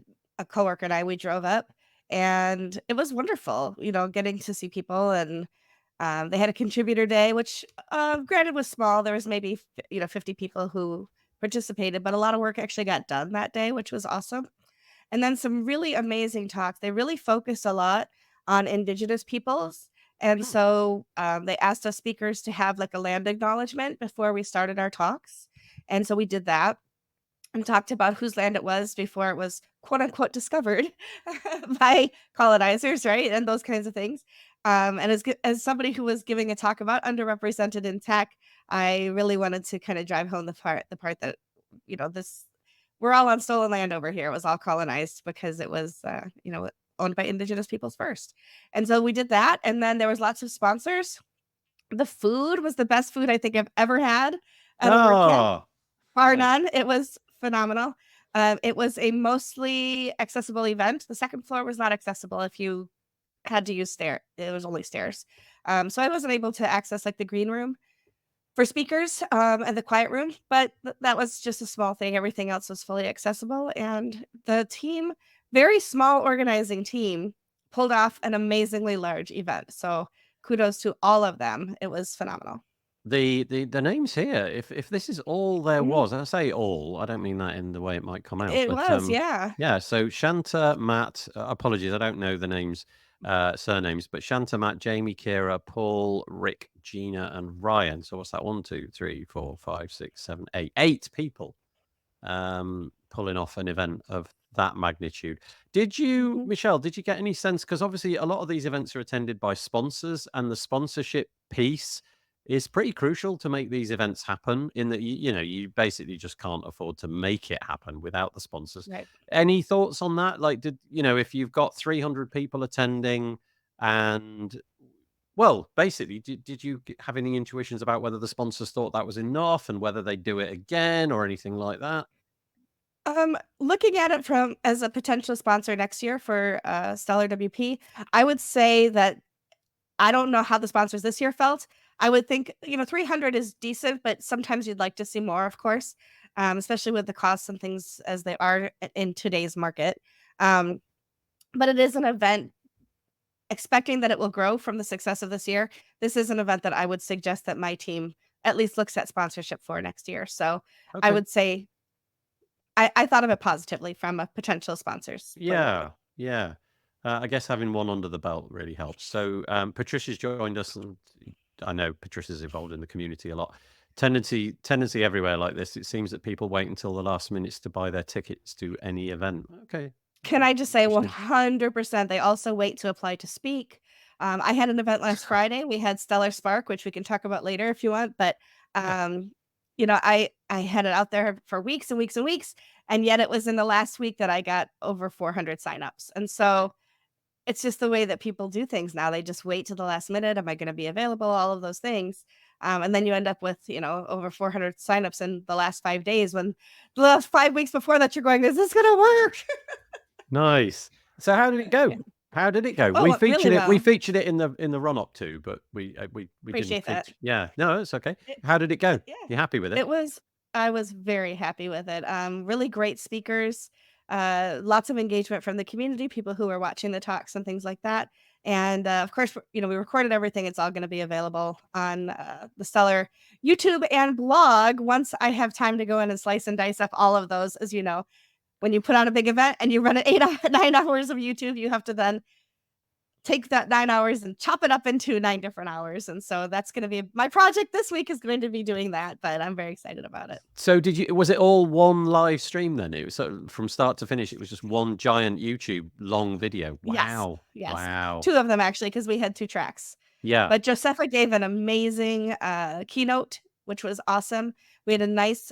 coworker and I, we drove up, and it was wonderful. Getting to see people, and they had a contributor day, which, granted, was small. There was maybe 50 people who participated, but a lot of work actually got done that day, which was awesome. And then some really amazing talks. They really focused a lot on Indigenous peoples. And so they asked us speakers to have like a land acknowledgement before we started our talks. And so we did that and talked about whose land it was before it was quote unquote discovered by colonizers, right? And those kinds of things. And as somebody who was giving a talk about underrepresented in tech, I really wanted to kind of drive home the part that, this, we're all on stolen land over here. It was all colonized because it was, owned by Indigenous peoples first. And so we did that. And then there was lots of sponsors. The food was the best food I think I've ever had at a WordCamp. Bar none. It was phenomenal. It was a mostly accessible event. The second floor was not accessible if you had to use stairs. It was only stairs. So I wasn't able to access like the green room for speakers and the quiet room, but that was just a small thing. Everything else was fully accessible. And the team, very small organizing team, pulled off an amazingly large event. So kudos to all of them. It was phenomenal. The names here, if this is all there was, and I say all, I don't mean that in the way it might come out. It but, was, yeah. Yeah, so Shanta, Matt, apologies, I don't know the names, surnames, but Shanta, Matt, Jamie, Kira, Paul, Rick, Gina, and Ryan. So what's that? 1, 2, 3, 4, 5, 6, 7, 8. 8 people pulling off an event of that magnitude. Did you, Michelle, did you get any sense? Because obviously a lot of these events are attended by sponsors, and the sponsorship piece is pretty crucial to make these events happen, in that you basically just can't afford to make it happen without the sponsors. Right. Any thoughts on that? Like, if you've got 300 people attending, and well, basically, did you have any intuitions about whether the sponsors thought that was enough and whether they'd do it again or anything like that? Looking at it as a potential sponsor next year for Stellar WP, I would say that I don't know how the sponsors this year felt. I would think, 300 is decent, but sometimes you'd like to see more, of course, especially with the costs and things as they are in today's market. But it is an event, expecting that it will grow from the success of this year. This is an event that I would suggest that my team at least looks at sponsorship for next year. So I would say I thought of it positively from a potential sponsors. Yeah. I guess having one under the belt really helps. So Patricia's joined us, and I know Patricia's involved in the community a lot. Tendency everywhere like this, it seems that people wait until the last minutes to buy their tickets to any event. Okay. Can I just say 100%? They also wait to apply to speak. I had an event last Friday. We had Stellar Spark, which we can talk about later if you want. But I had it out there for weeks and weeks and weeks, and yet it was in the last week that I got over 400 signups. And so it's just the way that people do things now. They just wait to the last minute. Am I going to be available? All of those things. And then you end up with, over 400 signups in the last 5 days, when the last 5 weeks before that, you're going, is this going to work? Nice. So how did it go? How did it go? Oh, We featured really it. well. We featured it in the run up too, but we Appreciate didn't. that. Yeah, no, it's okay. How did it go? Yeah. You happy with it? I was very happy with it. Really great speakers, lots of engagement from the community, people who were watching the talks and things like that. And of course, we recorded everything. It's all going to be available on the Stellar YouTube and blog once I have time to go in and slice and dice up all of those. As you know, when you put on a big event and you run it 9 hours of YouTube, you have to then take that 9 hours and chop it up into 9 different hours. And so that's going to be my project this week, is going to be doing that, but I'm very excited about it. So was it all one live stream then? It was from start to finish, it was just one giant YouTube long video. Wow. Yes. Wow. 2 of them actually, because we had 2 tracks. Yeah. But Josepha gave an amazing keynote, which was awesome. We had a nice,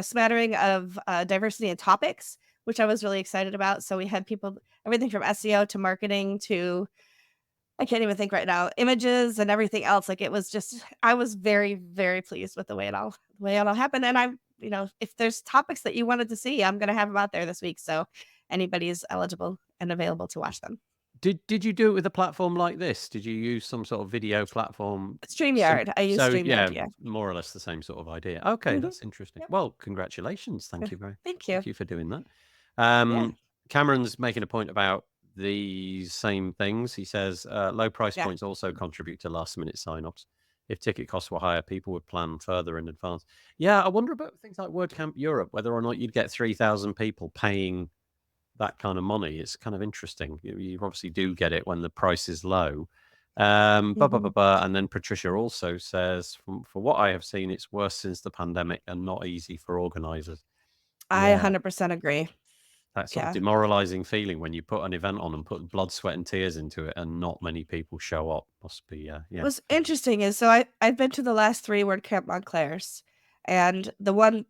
smattering of diversity and topics, which I was really excited about. So we had people, everything from SEO to marketing to, I can't even think right now, images and everything else. Like it was just, I was very, very pleased with the way it all happened. And I'm, if there's topics that you wanted to see, I'm going to have them out there this week. So anybody is eligible and available to watch them. Did you do it with a platform like this? Did you use some sort of video platform? StreamYard. I use So StreamYard. Yeah. more or less the same sort of idea. Okay, Mhm. that's interesting. Yep. Well, congratulations. Thank you Thank you. Thank you for doing that. Yeah. Cameron's making a point about these same things. He says low price Yeah. points also contribute to last minute sign-ups. If ticket costs were higher, people would plan further in advance. Yeah, I wonder about things like WordCamp Europe, whether or not you'd get 3,000 people paying that kind of money. It's kind of interesting. You obviously do get it when the price is low. And then Patricia also says, for what I have seen, it's worse since the pandemic and not easy for organizers. I 100% agree. That sort of demoralizing feeling when you put an event on and put blood, sweat, and tears into it, and not many people show up. Must be, What's interesting is, so I've been to the last 3 WordCamp Montclairs, and the one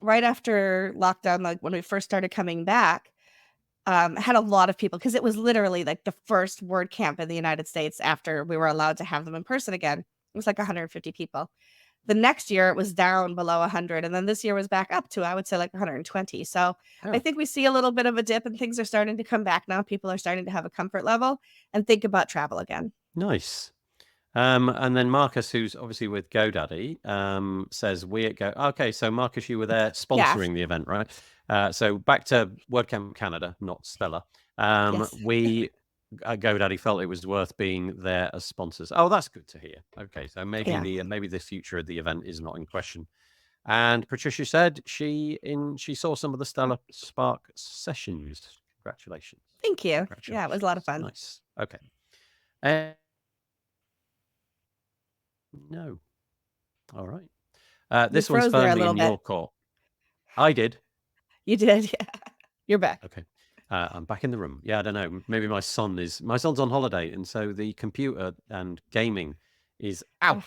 right after lockdown, like when we first started coming back, had a lot of people because it was literally like the first WordCamp in the United States after we were allowed to have them in person again. It was like 150 people. The next year it was down below 100, and then this year was back up to, I would say, like 120. So I think we see a little bit of a dip and things are starting to come back now. People are starting to have a comfort level and think about travel again. Nice. And then Marcus, who's obviously with GoDaddy, says we at Go. Okay, so Marcus, you were there sponsoring the event, right? So back to WordCamp Canada, not Stella. We at GoDaddy felt it was worth being there as sponsors. Oh, that's good to hear. Okay, so maybe the future of the event is not in question. And Patricia said she saw some of the Stella Spark sessions. Congratulations. Thank you. Yeah, it was a lot of fun. Nice. Okay. No. All right. This one's firmly in your court. I did. You did, yeah. You're back. Okay. I'm back in the room. Yeah, I don't know. Maybe my son's on holiday, and so the computer and gaming is out.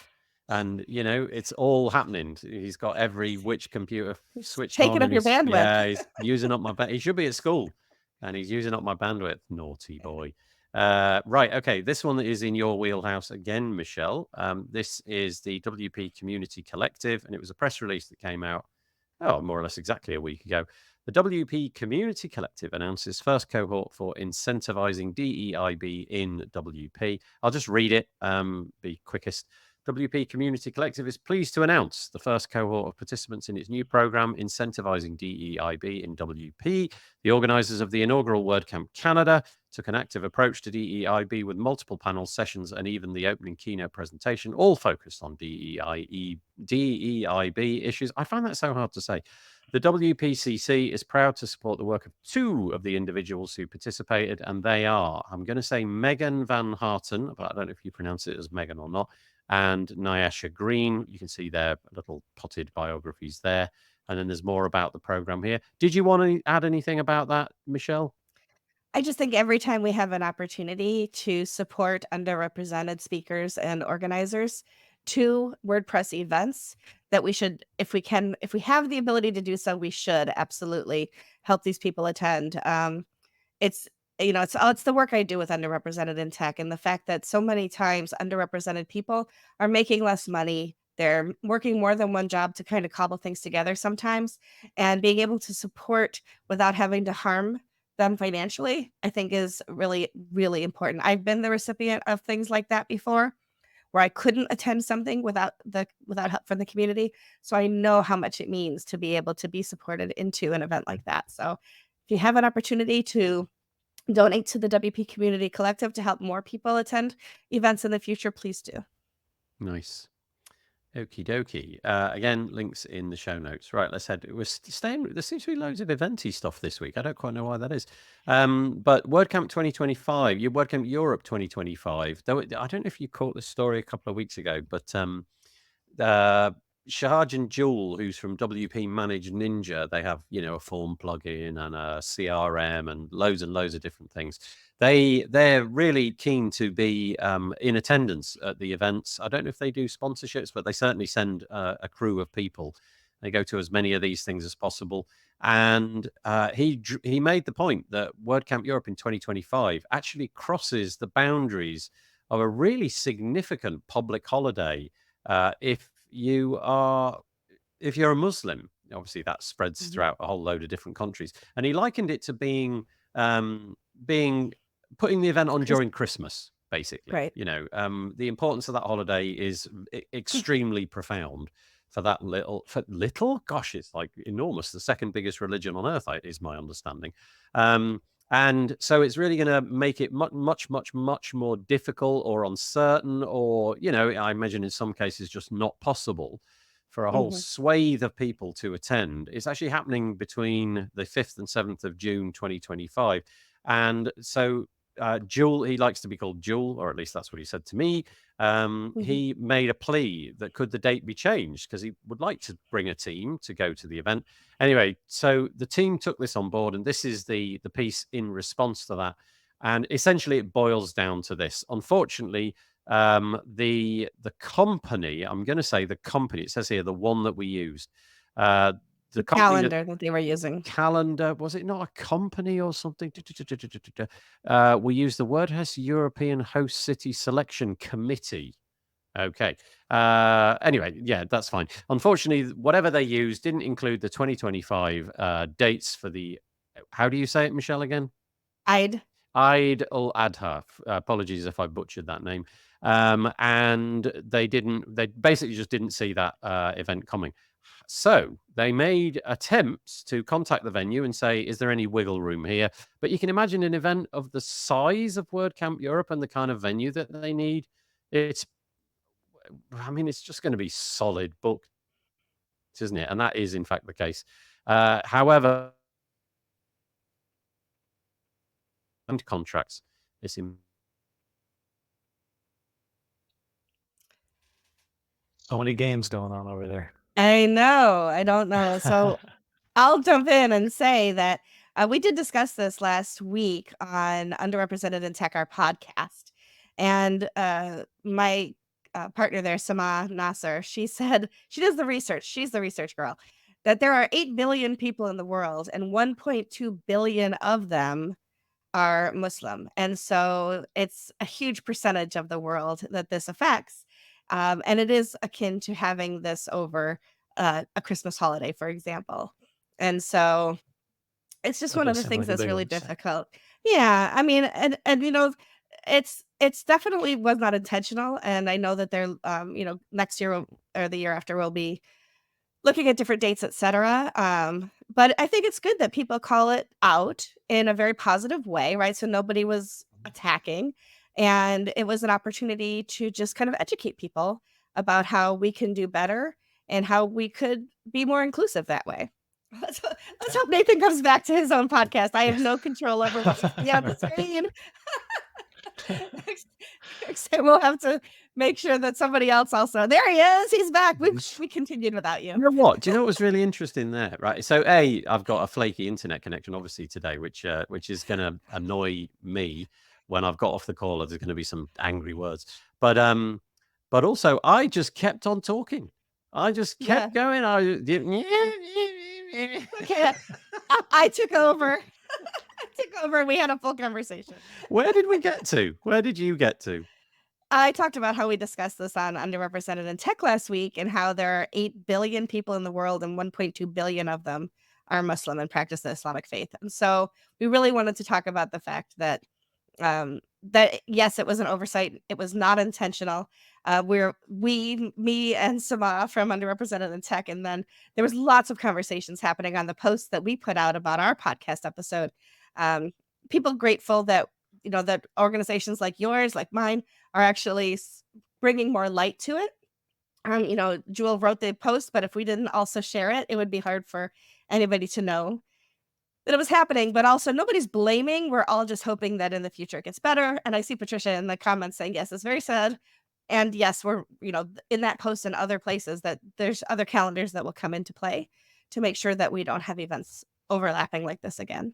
And it's all happening. He's got every which computer switched taking on. Up your bandwidth. Yeah, he's using up my he should be at school, and he's using up my bandwidth. Naughty boy. Right. Okay. This one is in your wheelhouse again, Michelle. This is the WP Community Collective, and it was a press release that came out, more or less exactly a week ago. The WP Community Collective announces first cohort for incentivizing DEIB in WP. I'll just read it, be quickest. WP Community Collective is pleased to announce the first cohort of participants in its new program, Incentivizing DEIB in WP. The organizers of the inaugural WordCamp Canada took an active approach to DEIB with multiple panel sessions and even the opening keynote presentation, all focused on DEIB issues. I find that so hard to say. The WPCC is proud to support the work of 2 of the individuals who participated, and they are, I'm going to say Megan Van Harten, but I don't know if you pronounce it as Megan or not, and Nyasha Green. You can see their little potted biographies there. And then there's more about the program here. Did you want to add anything about that, Michelle? I just think every time we have an opportunity to support underrepresented speakers and organizers to WordPress events, that we should, if we have the ability to do so, we should absolutely help these people attend. It's the work I do with underrepresented in tech, and the fact that so many times underrepresented people are making less money. They're working more than one job to kind of cobble things together sometimes, and being able to support without having to harm them financially, I think is really, really important. I've been the recipient of things like that before, where I couldn't attend something without help from the community. So I know how much it means to be able to be supported into an event like that. So if you have an opportunity to donate to the WP Community Collective to help more people attend events in the future, please do. Nice. Okie dokie. Again, links in the show notes. Right, let's head. There seems to be loads of eventy stuff this week. I don't quite know why that is. But WordCamp 2025, your WordCamp Europe 2025. Though I don't know if you caught this story a couple of weeks ago, but Shahajan Jewel, who's from WP Managed Ninja, they have, a form plugin and a CRM and loads of different things. They're really keen to be in attendance at the events. I don't know if they do sponsorships, but they certainly send a crew of people. They go to as many of these things as possible. And he made the point that WordCamp Europe in 2025 actually crosses the boundaries of a really significant public holiday if you're a Muslim. Obviously, that spreads throughout a whole load of different countries. And he likened it to being putting the event on during Christmas, basically. Right. The importance of that holiday is extremely profound for that little. Gosh, it's like enormous. The second biggest religion on earth, is my understanding. And so it's really going to make it much, much, much more difficult or uncertain, or, I imagine in some cases just not possible for a whole swathe of people to attend. It's actually happening between the 5th and 7th of June, 2025. And so Jewel, he likes to be called Jewel, or at least that's what he said to me. He made a plea that could the date be changed, because he would like to bring a team to go to the event. Anyway, so the team took this on board, and this is the piece in response to that. And essentially it boils down to this. Unfortunately, the company, I'm going to say the company, it says here, the one that we used, the calendar that they were using. Calendar, was it not a company or something? We used the WordPress European Host City Selection Committee. Okay. Anyway, yeah, that's fine. Unfortunately, whatever they used didn't include the 2025 dates for the, how do you say it, Michelle, again? Eid al-Adha. Apologies if I butchered that name. And they basically just didn't see that event coming. So they made attempts to contact the venue and say, is there any wiggle room here? But you can imagine an event of the size of WordCamp Europe and the kind of venue that they need. It's just going to be solid booked, isn't it? And that is, in fact, the case. However, and contracts, it's in. So many games going on over there. I know. I don't know. So I'll jump in and say that we did discuss this last week on Underrepresented in Tech, our podcast. And my partner there, Sama Nasser, she said, she does the research. She's the research girl, that there are 8 billion people in the world and 1.2 billion of them are Muslim. And so it's a huge percentage of the world that this affects. And it is akin to having this over a Christmas holiday, for example. And so it's just one of the things that's really difficult. Yeah. I mean, and it's definitely was not intentional. And I know that they're, next year or the year after we'll be looking at different dates, etc. But I think it's good that people call it out in a very positive way, right? So nobody was attacking. And it was an opportunity to just kind of educate people about how we can do better and how we could be more inclusive that way. Let's hope Nathan comes back to his own podcast. I have no control over what's on the screen. We'll have to make sure that somebody else also. There he is. He's back. We continued without you. You know what? Do you know what was really interesting there? Right. So I've got a flaky internet connection, obviously, today, which is going to annoy me. When I've got off the call, there's going to be some angry words. But also, I just kept on talking. I just kept going. Okay, I took over. And we had a full conversation. Where did we get to? Where did you get to? I talked about how we discussed this on Underrepresented in Tech last week, and how there are 8 billion people in the world and 1.2 billion of them are Muslim and practice the Islamic faith. And so we really wanted to talk about the fact that that yes, it was an oversight. It was not intentional. Me and Sama from Underrepresented in Tech, and then there was lots of conversations happening on the posts that we put out about our podcast episode. People grateful that that organizations like yours, like mine, are actually bringing more light to it. Jewel wrote the post, but if we didn't also share it, it would be hard for anybody to know that it was happening. But also, nobody's blaming. We're all just hoping that in the future it gets better. And I see Patricia in the comments saying, yes, it's very sad. And yes, we're, in that post and other places, that there's other calendars that will come into play to make sure that we don't have events overlapping like this again.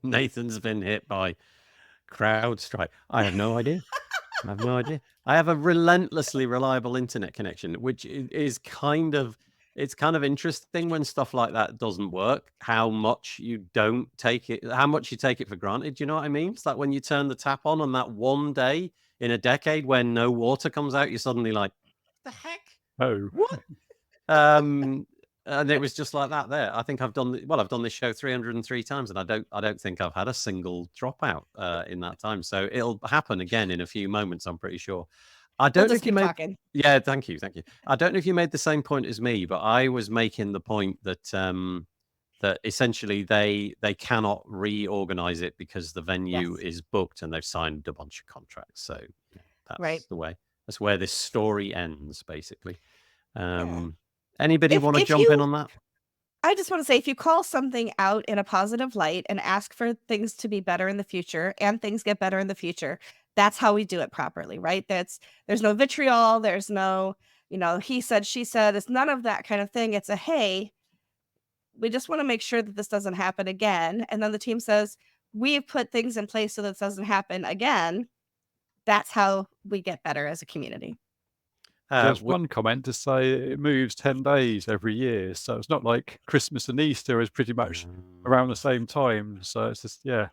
Nathan's been hit by CrowdStrike. I have no idea. I have no idea. I have a relentlessly reliable internet connection, which is kind of interesting when stuff like that doesn't work. How much you take it for granted. Do you know what I mean? It's like when you turn the tap on that one day in a decade when no water comes out, you're suddenly like, "The heck? Oh, What?" And it was just like that there. I think I've done this show 303 times, and I don't think I've had a single dropout in that time. So it'll happen again in a few moments, I'm pretty sure. I don't We'll know just if you keep made talking. Yeah, thank you. I don't know if you made the same point as me, but I was making the point that that essentially they cannot reorganize it because the venue Yes. is booked and they've signed a bunch of contracts. So that's Right. the way. That's where this story ends, basically. Yeah. Anybody want to If jump in you on that? I just want to say, if you call something out in a positive light and ask for things to be better in the future, and things get better in the future, that's how we do it properly, right? There's no vitriol, there's no, he said, she said, it's none of that kind of thing. It's a, hey, we just want to make sure that this doesn't happen again. And then the team says, we've put things in place so that this doesn't happen again. That's how we get better as a community. there's one comment to say it moves 10 days every year. So it's not like Christmas and Easter is pretty much around the same time. So it's just, yeah.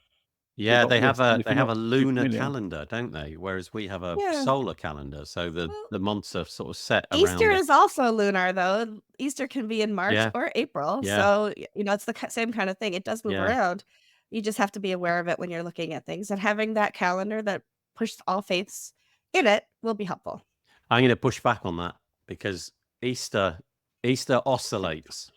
Yeah, they have a too lunar familiar. calendar, don't they? Whereas we have a Yeah. solar calendar. So the Well, months are sort of set around Easter is also lunar, though. Easter can be in March Yeah. or April. Yeah. So, it's the same kind of thing. It does move Yeah. around. You just have to be aware of it when you're looking at things. And having that calendar that pushes all faiths in it will be helpful. I'm going to push back on that because Easter oscillates.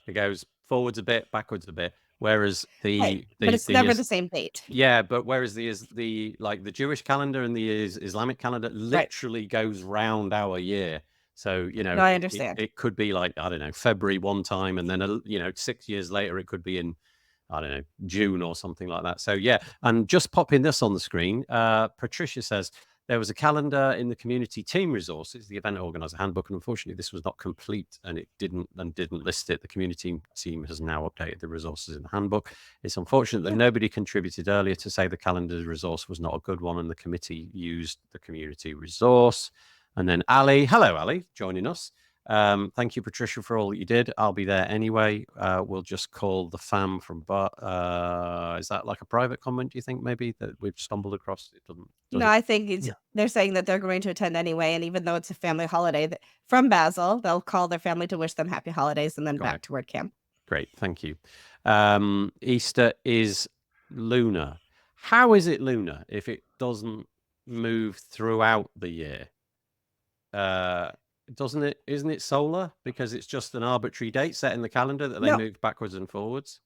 It goes forwards a bit, backwards a bit. Whereas but it's never the same date. Yeah, but whereas the Jewish calendar and the Islamic calendar literally goes round our year. So, No, I understand. It could be like, I don't know, February one time, and then 6 years later it could be in, I don't know, June or something like that. So yeah, and just popping this on the screen, Patricia says there was a calendar in the community team resources, the event organizer handbook, and unfortunately this was not complete and it didn't list it. The community team has now updated the resources in the handbook. It's unfortunate that nobody contributed earlier to say the calendar resource was not a good one and the committee used the community resource. And then Ali, hello Ali, joining us. Thank you, Patricia, for all that you did. I'll be there anyway. We'll just call the fam from is that like a private comment, do you think, maybe, that we've stumbled across? It doesn't. No, I think they're saying that they're going to attend anyway. And even though it's a family holiday from Basel, they'll call their family to wish them happy holidays and then back to WordCamp. Great. Thank you. Easter is lunar. How is it lunar if it doesn't move throughout the year? Isn't it solar because it's just an arbitrary date set in the calendar that they move backwards and forwards?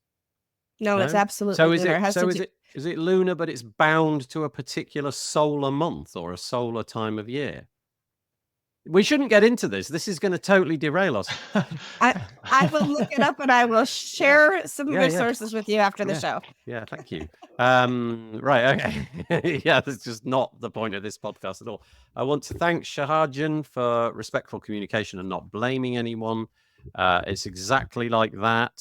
No, it's absolutely lunar. Is it lunar, but it's bound to a particular solar month or a solar time of year? We shouldn't get into this. This is going to totally derail us. I will look it up and I will share some resources with you after the show. Yeah, thank you. Right, okay. Yeah, that's just not the point of this podcast at all. I want to thank Shaharjan for respectful communication and not blaming anyone. It's exactly like that.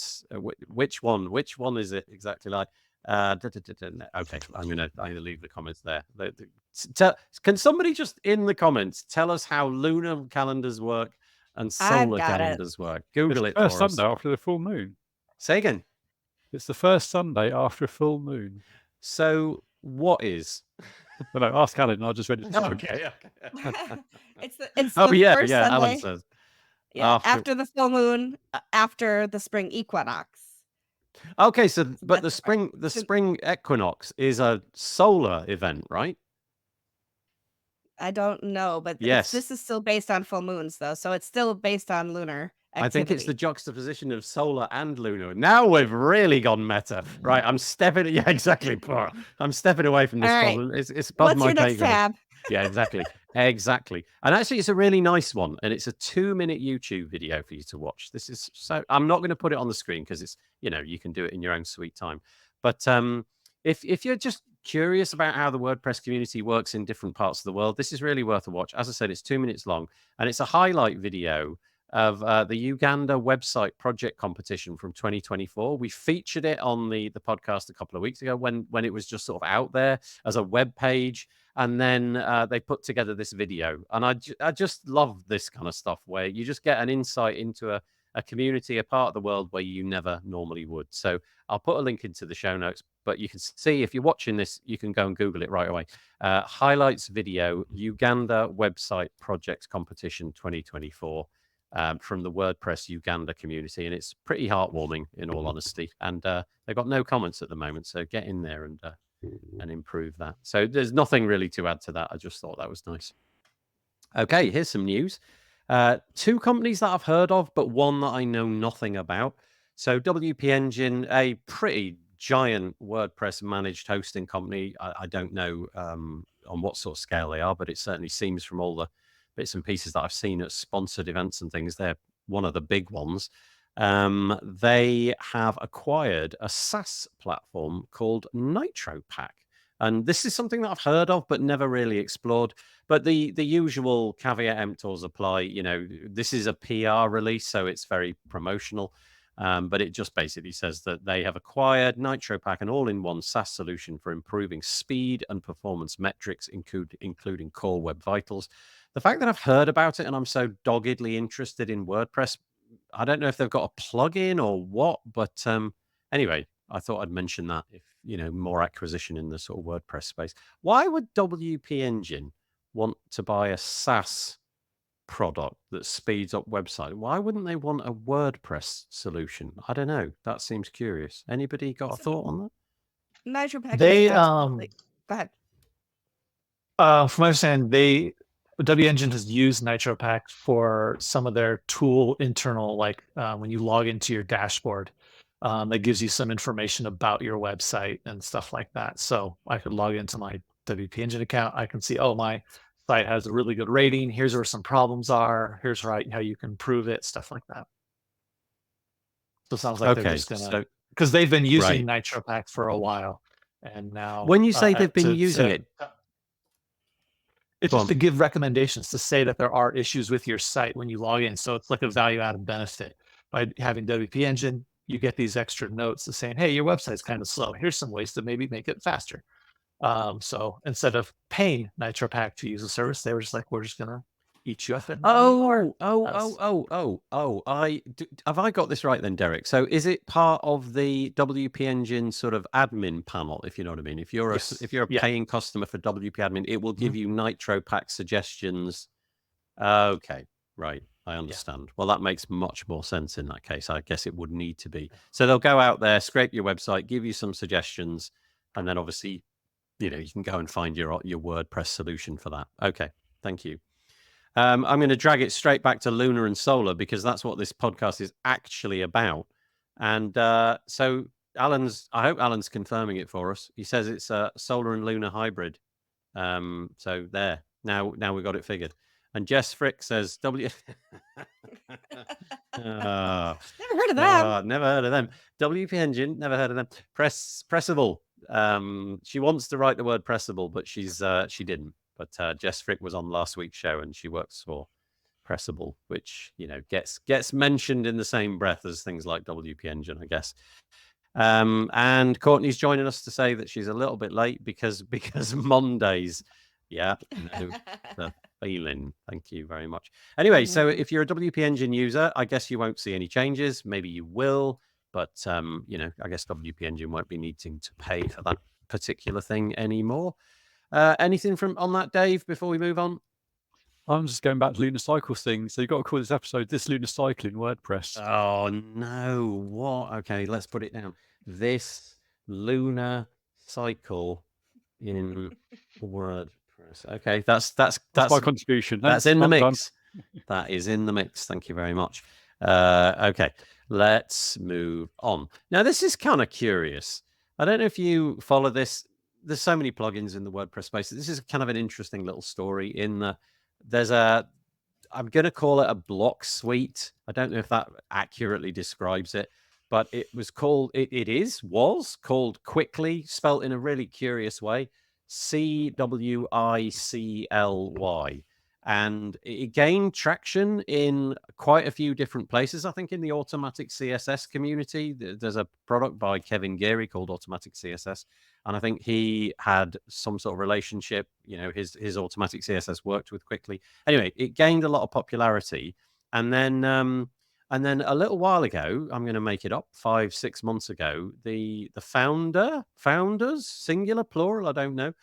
Which one is it exactly like? Okay, I'm gonna leave the comments there. Can somebody just in the comments tell us how lunar calendars work and solar calendars work? Google it for us. First Sunday after the full moon. Say again. It's the first Sunday after a full moon. So what is? No, ask Alan. I just read it. Okay. It's the first Sunday. Alan says. Yeah, after the full moon, after the spring equinox. Okay, but the spring equinox is a solar event, right? I don't know, but yes, this is still based on full moons, though, so it's still based on lunar activity. I think it's the juxtaposition of solar and lunar. Now we've really gone meta, right? I'm stepping. Yeah, exactly. I'm stepping away from this problem. It's above my pay grade. What's your next tab? Yeah, exactly. Exactly. And actually, it's a really nice one. And it's a 2-minute YouTube video for you to watch. This is I'm not going to put it on the screen because it's, you can do it in your own sweet time. But if you're just curious about how the WordPress community works in different parts of the world, this is really worth a watch. As I said, it's 2 minutes long and it's a highlight video of the Uganda website project competition from 2024. We featured it on the podcast a couple of weeks ago when it was just sort of out there as a web page. And then they put together this video. And I just love this kind of stuff where you just get an insight into a community, a part of the world where you never normally would. So I'll put a link into the show notes, but you can see, if you're watching this, you can go and Google it right away. Highlights video, Uganda website projects competition 2024 from the WordPress Uganda community. And it's pretty heartwarming, in all honesty. And they've got no comments at the moment. So get in there and improve that. So there's nothing really to add to that. I just thought that was nice. Okay, here's some news. 2 companies that I've heard of, but one that I know nothing about. So WP Engine, a pretty giant WordPress managed hosting company. I don't know on what sort of scale they are, but it certainly seems from all the bits and pieces that I've seen at sponsored events and things, they're one of the big ones. They have acquired a SaaS platform called NitroPack. And this is something that I've heard of, but never really explored. But the usual caveat emptors apply. You know, this is a PR release, so it's very promotional. But it just basically says that they have acquired NitroPack, an all-in-one SaaS solution for improving speed and performance metrics, including core web vitals. The fact that I've heard about it and I'm so doggedly interested in WordPress, I don't know if they've got a plugin or what, but anyway, I thought I'd mention that, if, you know, more acquisition in the sort of WordPress space. Why would WP Engine want to buy a SaaS product that speeds up website? Why wouldn't they want a WordPress solution? I don't know. That seems curious. Anybody got a thought on that? NitroPack They is absolutely... Go ahead. From my understanding, W Engine has used NitroPack for some of their tool internal, like when you log into your dashboard, that gives you some information about your website and stuff like that. So I could log into my WP Engine account. I can see, oh, my site has a really good rating. Here's where some problems are. Here's how you can improve it, stuff like that. So it sounds like they're just gonna, because they've been using NitroPack for a while, and now when you say they've been using it, it's just to give recommendations, to say that there are issues with your site when you log in. So it's like a value-added benefit. By having WP Engine, you get these extra notes to saying, hey, your website's kind of slow. Here's some ways to maybe make it faster. So instead of paying NitroPack to use the service, they were just like, we're just gonna eat you up. Have I got this right then, Derek? So is it part of the WP Engine sort of admin panel, if you know what I mean? If you're a paying customer for WP admin, it will give you NitroPack suggestions. Okay, right. I understand. Well, that makes much more sense in that case. I guess it would need to be. So they'll go out there, scrape your website, give you some suggestions, and then obviously, you know, you can go and find your WordPress solution for that. Okay, thank you. I'm going to drag it straight back to Lunar and Solar, because that's what this podcast is actually about. And so I hope Alan's confirming it for us. He says it's a Solar and Lunar hybrid. So there, now we've got it figured. And Jess Frick says Never heard of them. Never heard of them. WP Engine, never heard of them. Pressable. She wants to write the word pressable, but she didn't. But Jess Frick was on last week's show, and she works for Pressable, which, you know, gets mentioned in the same breath as things like WP Engine, I guess. And Courtney's joining us to say that she's a little bit late because Mondays. Yeah, no, the feeling. Thank you very much. Anyway, so if you're a WP Engine user, I guess you won't see any changes. Maybe you will, but you know, I guess WP Engine won't be needing to pay for that particular thing anymore. Anything on that, Dave, before we move on? I'm just going back to lunar cycles thing. So you've got to call this episode "This Lunar Cycle in WordPress." Oh no! What? Okay, let's put it down. This lunar cycle in WordPress. Okay, that's my contribution. That's in the mix. That is in the mix. Thank you very much. Okay, let's move on. Now, this is kind of curious. I don't know if you follow this. There's so many plugins in the WordPress space. This is kind of an interesting little story. I'm going to call it a block suite. I don't know if that accurately describes it, but it was called. Was called Quickly, spelt in a really curious way. CWICLY, and it gained traction in quite a few different places. I think in the automatic CSS community, there's a product by Kevin Geary called Automatic CSS, And I think he had some sort of relationship, his automatic CSS worked with Quickly. Anyway, it gained a lot of popularity. And then a little while ago, I'm going to make it up, 5-6 months ago, the founders, singular, plural, I don't know,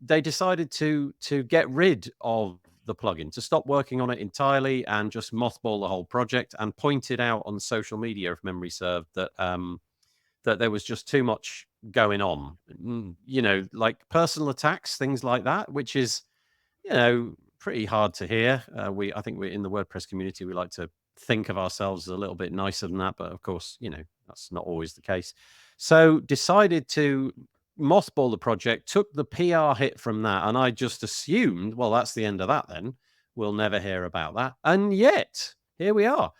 they decided to get rid of the plugin, to stop working on it entirely and just mothball the whole project, and pointed out on social media, if memory served, that that there was just too much going on, like personal attacks, things like that, which is, pretty hard to hear. I think we're in the WordPress community, we like to think of ourselves as a little bit nicer than that, but of course, that's not always the case. So decided to mothball the project, took the PR hit from that, and I just assumed, well, that's the end of that then. We'll never hear about that. And yet, here we are.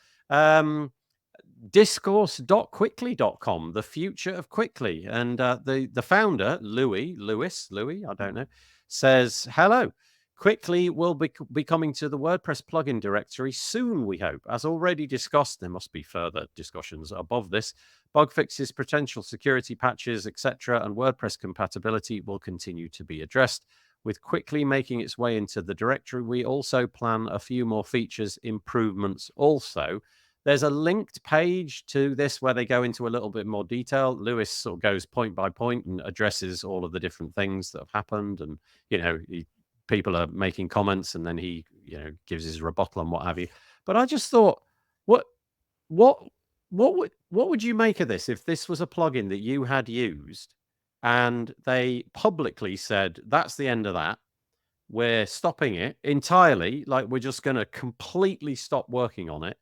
Discourse.quickly.com, the future of Quickly. And the founder, Louis, I don't know, says, hello. Quickly will be coming to the WordPress plugin directory soon, we hope. As already discussed, there must be further discussions above this. Bug fixes, potential security patches, etc., and WordPress compatibility will continue to be addressed. With Quickly making its way into the directory, we also plan a few more features improvements also. There's a linked page to this where they go into a little bit more detail. Lewis sort of goes point by point and addresses all of the different things that have happened. And, people are making comments, and then he, gives his rebuttal and what have you. But I just thought, what would you make of this if this was a plugin that you had used and they publicly said, that's the end of that, we're stopping it entirely, like we're just going to completely stop working on it,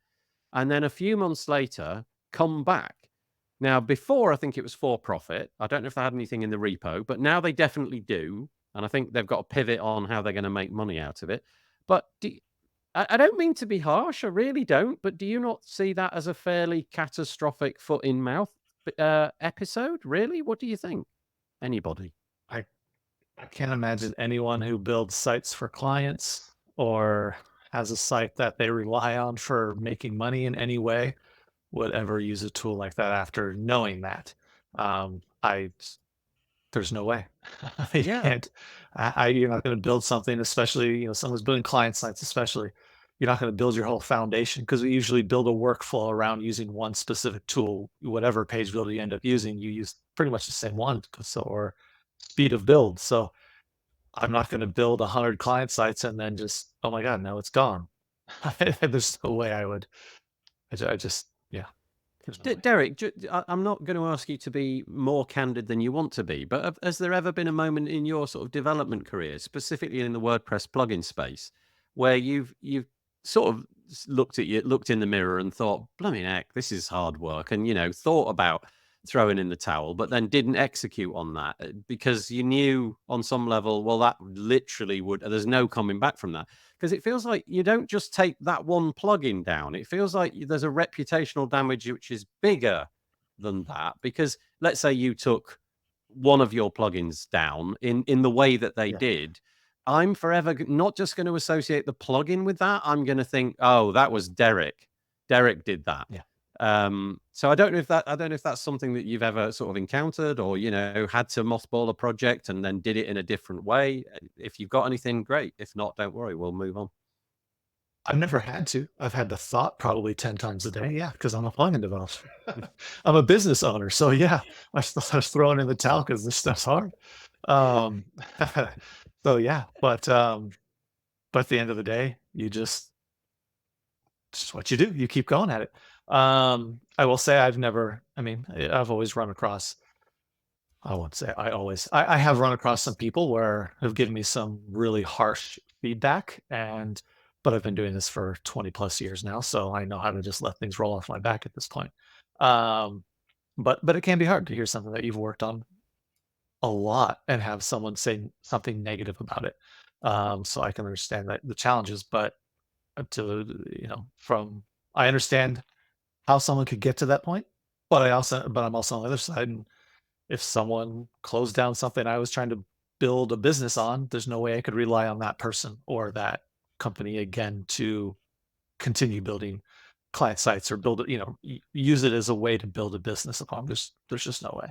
and then a few months later come back? Now, before, I think it was for profit. I don't know if they had anything in the repo, but now they definitely do. And I think they've got to pivot on how they're going to make money out of it. But I don't mean to be harsh, I really don't. But do you not see that as a fairly catastrophic foot in mouth episode? Really? What do you think? Anybody? I can't imagine anyone who builds sites for clients or has a site that they rely on for making money in any way would ever use a tool like that after knowing that. There's no way. You Yeah. can't. You're not going to build something, especially someone's building client sites. Especially, you're not going to build your whole foundation, because we usually build a workflow around using one specific tool. Whatever page builder you end up using, you use pretty much the same one, or speed of build. So I'm not going to build 100 client sites and then just, oh my god, now it's gone. There's no way I would. I just, yeah. No Derek, I'm not going to ask you to be more candid than you want to be, but has there ever been a moment in your sort of development career, specifically in the WordPress plugin space, where you've sort of looked in the mirror and thought, "Blooming heck, this is hard work," and thought about throwing in the towel, but then didn't execute on that because you knew on some level, well, that literally would. There's no coming back from that. Because it feels like you don't just take that one plugin down. It feels like there's a reputational damage which is bigger than that. Because let's say you took one of your plugins down in the way that they did. I'm forever not just going to associate the plugin with that. I'm going to think, oh, that was Derek. Derek did that. Yeah. So I don't know if that's something that you've ever sort of encountered, or had to mothball a project and then did it in a different way. If you've got anything, great. If not, don't worry, we'll move on. I've never had to. I've had the thought probably 10 times a day. Yeah, because I'm a plugin developer. I'm a business owner, so yeah, I was throwing in the towel because this stuff's hard. So yeah, but at the end of the day, you just what you do. You keep going at it. I will say I've always run across, I won't say I always, I have run across some people where have given me some really harsh feedback, but I've been doing this for 20 plus years now, so I know how to just let things roll off my back at this point. But it can be hard to hear something that you've worked on a lot and have someone say something negative about it. So I can understand that the challenges, but I understand how someone could get to that point, but I'm also on the other side. And if someone closed down something I was trying to build a business on, there's no way I could rely on that person or that company again to continue building client sites or build it, use it as a way to build a business upon. There's just no way.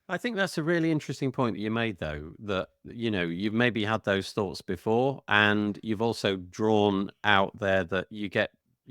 I think that's a really interesting point that you made, though, that, you've maybe had those thoughts before, and you've also drawn out there that you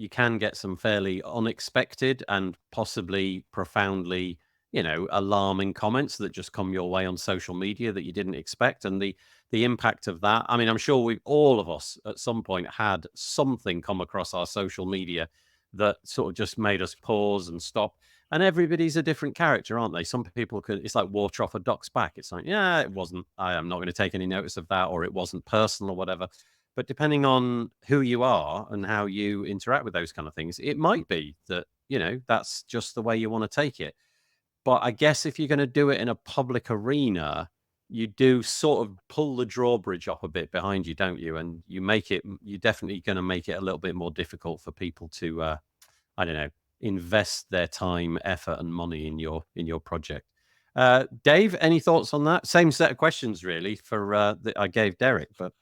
can get some fairly unexpected and possibly profoundly, alarming comments that just come your way on social media that you didn't expect. And the impact of that, I mean, I'm sure all of us at some point had something come across our social media that sort of just made us pause and stop. And everybody's a different character, aren't they? Some people it's like water off a duck's back. It's like, yeah, it wasn't, I am not going to take any notice of that, or it wasn't personal or whatever. But depending on who you are and how you interact with those kind of things, it might be that, that's just the way you want to take it. But I guess if you're going to do it in a public arena, you do sort of pull the drawbridge up a bit behind you, don't you? And you're definitely going to make it a little bit more difficult for people to, I don't know, invest their time, effort, and money in your project. Dave, any thoughts on that? Same set of questions, really, for that I gave Derek, but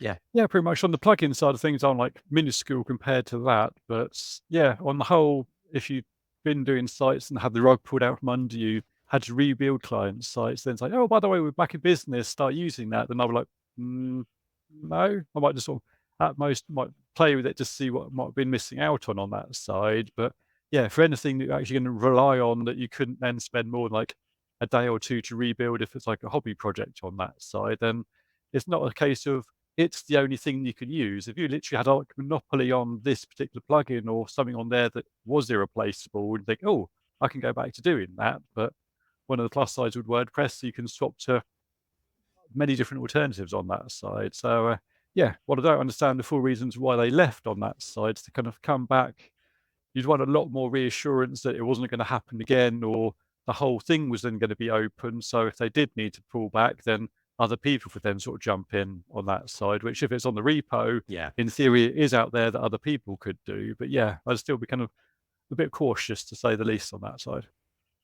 yeah. Yeah, pretty much. On the plugin side of things, I'm like minuscule compared to that. But yeah, on the whole, if you've been doing sites and had the rug pulled out from under you, had to rebuild client sites, then it's like, oh, by the way, we're back in business, start using that. Then I'll be like, no, I might just sort of, at most, might play with it to see what might have been missing out on that side. But yeah, for anything that you're actually going to rely on that you couldn't then spend more than like a day or two to rebuild, if it's like a hobby project on that side, then it's not a case of it's the only thing you can use. If you literally had a monopoly on this particular plugin or something on there that was irreplaceable, and think, oh, I can go back to doing that. But one of the plus sides with WordPress, you can swap to many different alternatives on that side. So yeah, what I don't understand the full reasons why they left on that side to kind of come back. You'd want a lot more reassurance that it wasn't going to happen again, or the whole thing was then going to be open. So if they did need to pull back, then other people could then sort of jump in on that side, which if it's on the repo, Yeah. in theory, it is out there that other people could do. But yeah, I'd still be kind of a bit cautious, to say the least, on that side.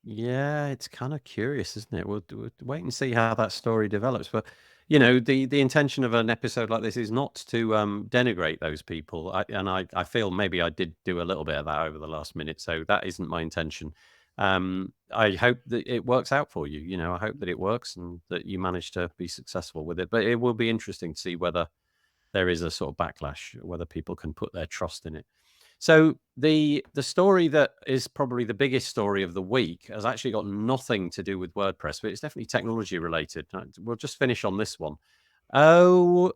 Yeah, it's kind of curious, isn't it? We'll wait and see how that story develops. But the intention of an episode like this is not to denigrate those people. I feel maybe I did do a little bit of that over the last minute, so that isn't my intention. I hope that it works out for you. I hope that it works and that you manage to be successful with it. But it will be interesting to see whether there is a sort of backlash, whether people can put their trust in it. So the story that is probably the biggest story of the week has actually got nothing to do with WordPress, but it's definitely technology related. We'll just finish on this one. OMG.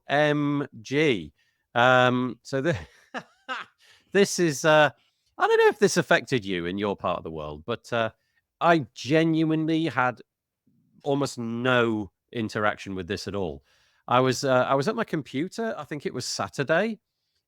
So this is, I don't know if this affected you in your part of the world, but I genuinely had almost no interaction with this at all. I was at my computer, I think it was Saturday,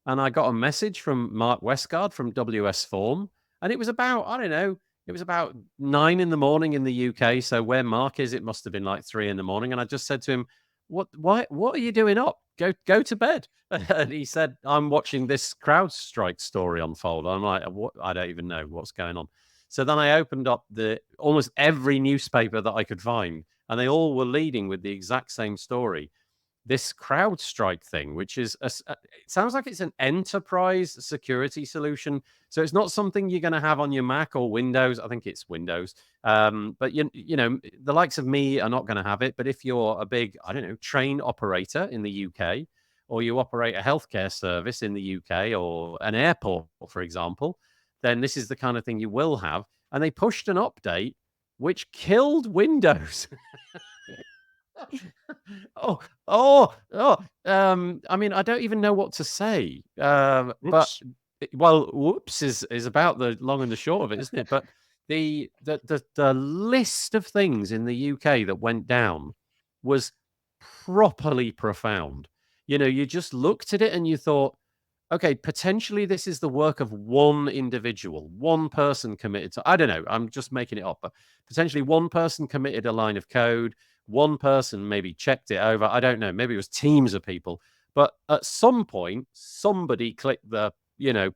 and I got a message from Mark Westgard from Webform, and it was about, I don't know, it was about 9 in the morning in the UK. So where Mark is, it must have been like 3 in the morning. And I just said to him, what are you doing up? Go to bed. And he said, I'm watching this CrowdStrike story unfold. I'm like, what? I don't even know what's going on. So then I opened up almost every newspaper that I could find, and they all were leading with the exact same story. This CrowdStrike thing, which is it sounds like it's an enterprise security solution. So it's not something you're going to have on your Mac or Windows. I think it's Windows. But the likes of me are not going to have it. But if you're a big, I don't know, train operator in the UK, or you operate a healthcare service in the UK, or an airport, for example, then this is the kind of thing you will have. And they pushed an update which killed Windows. I mean, I don't even know what to say. But whoops is about the long and the short of it, isn't it? But the list of things in the UK that went down was properly profound. You just looked at it and you thought, okay, potentially this is the work of one individual, one person committed to, I don't know, I'm just making it up, but potentially one person committed a line of code, one person maybe checked it over. I don't know, maybe it was teams of people. But at some point, somebody clicked the,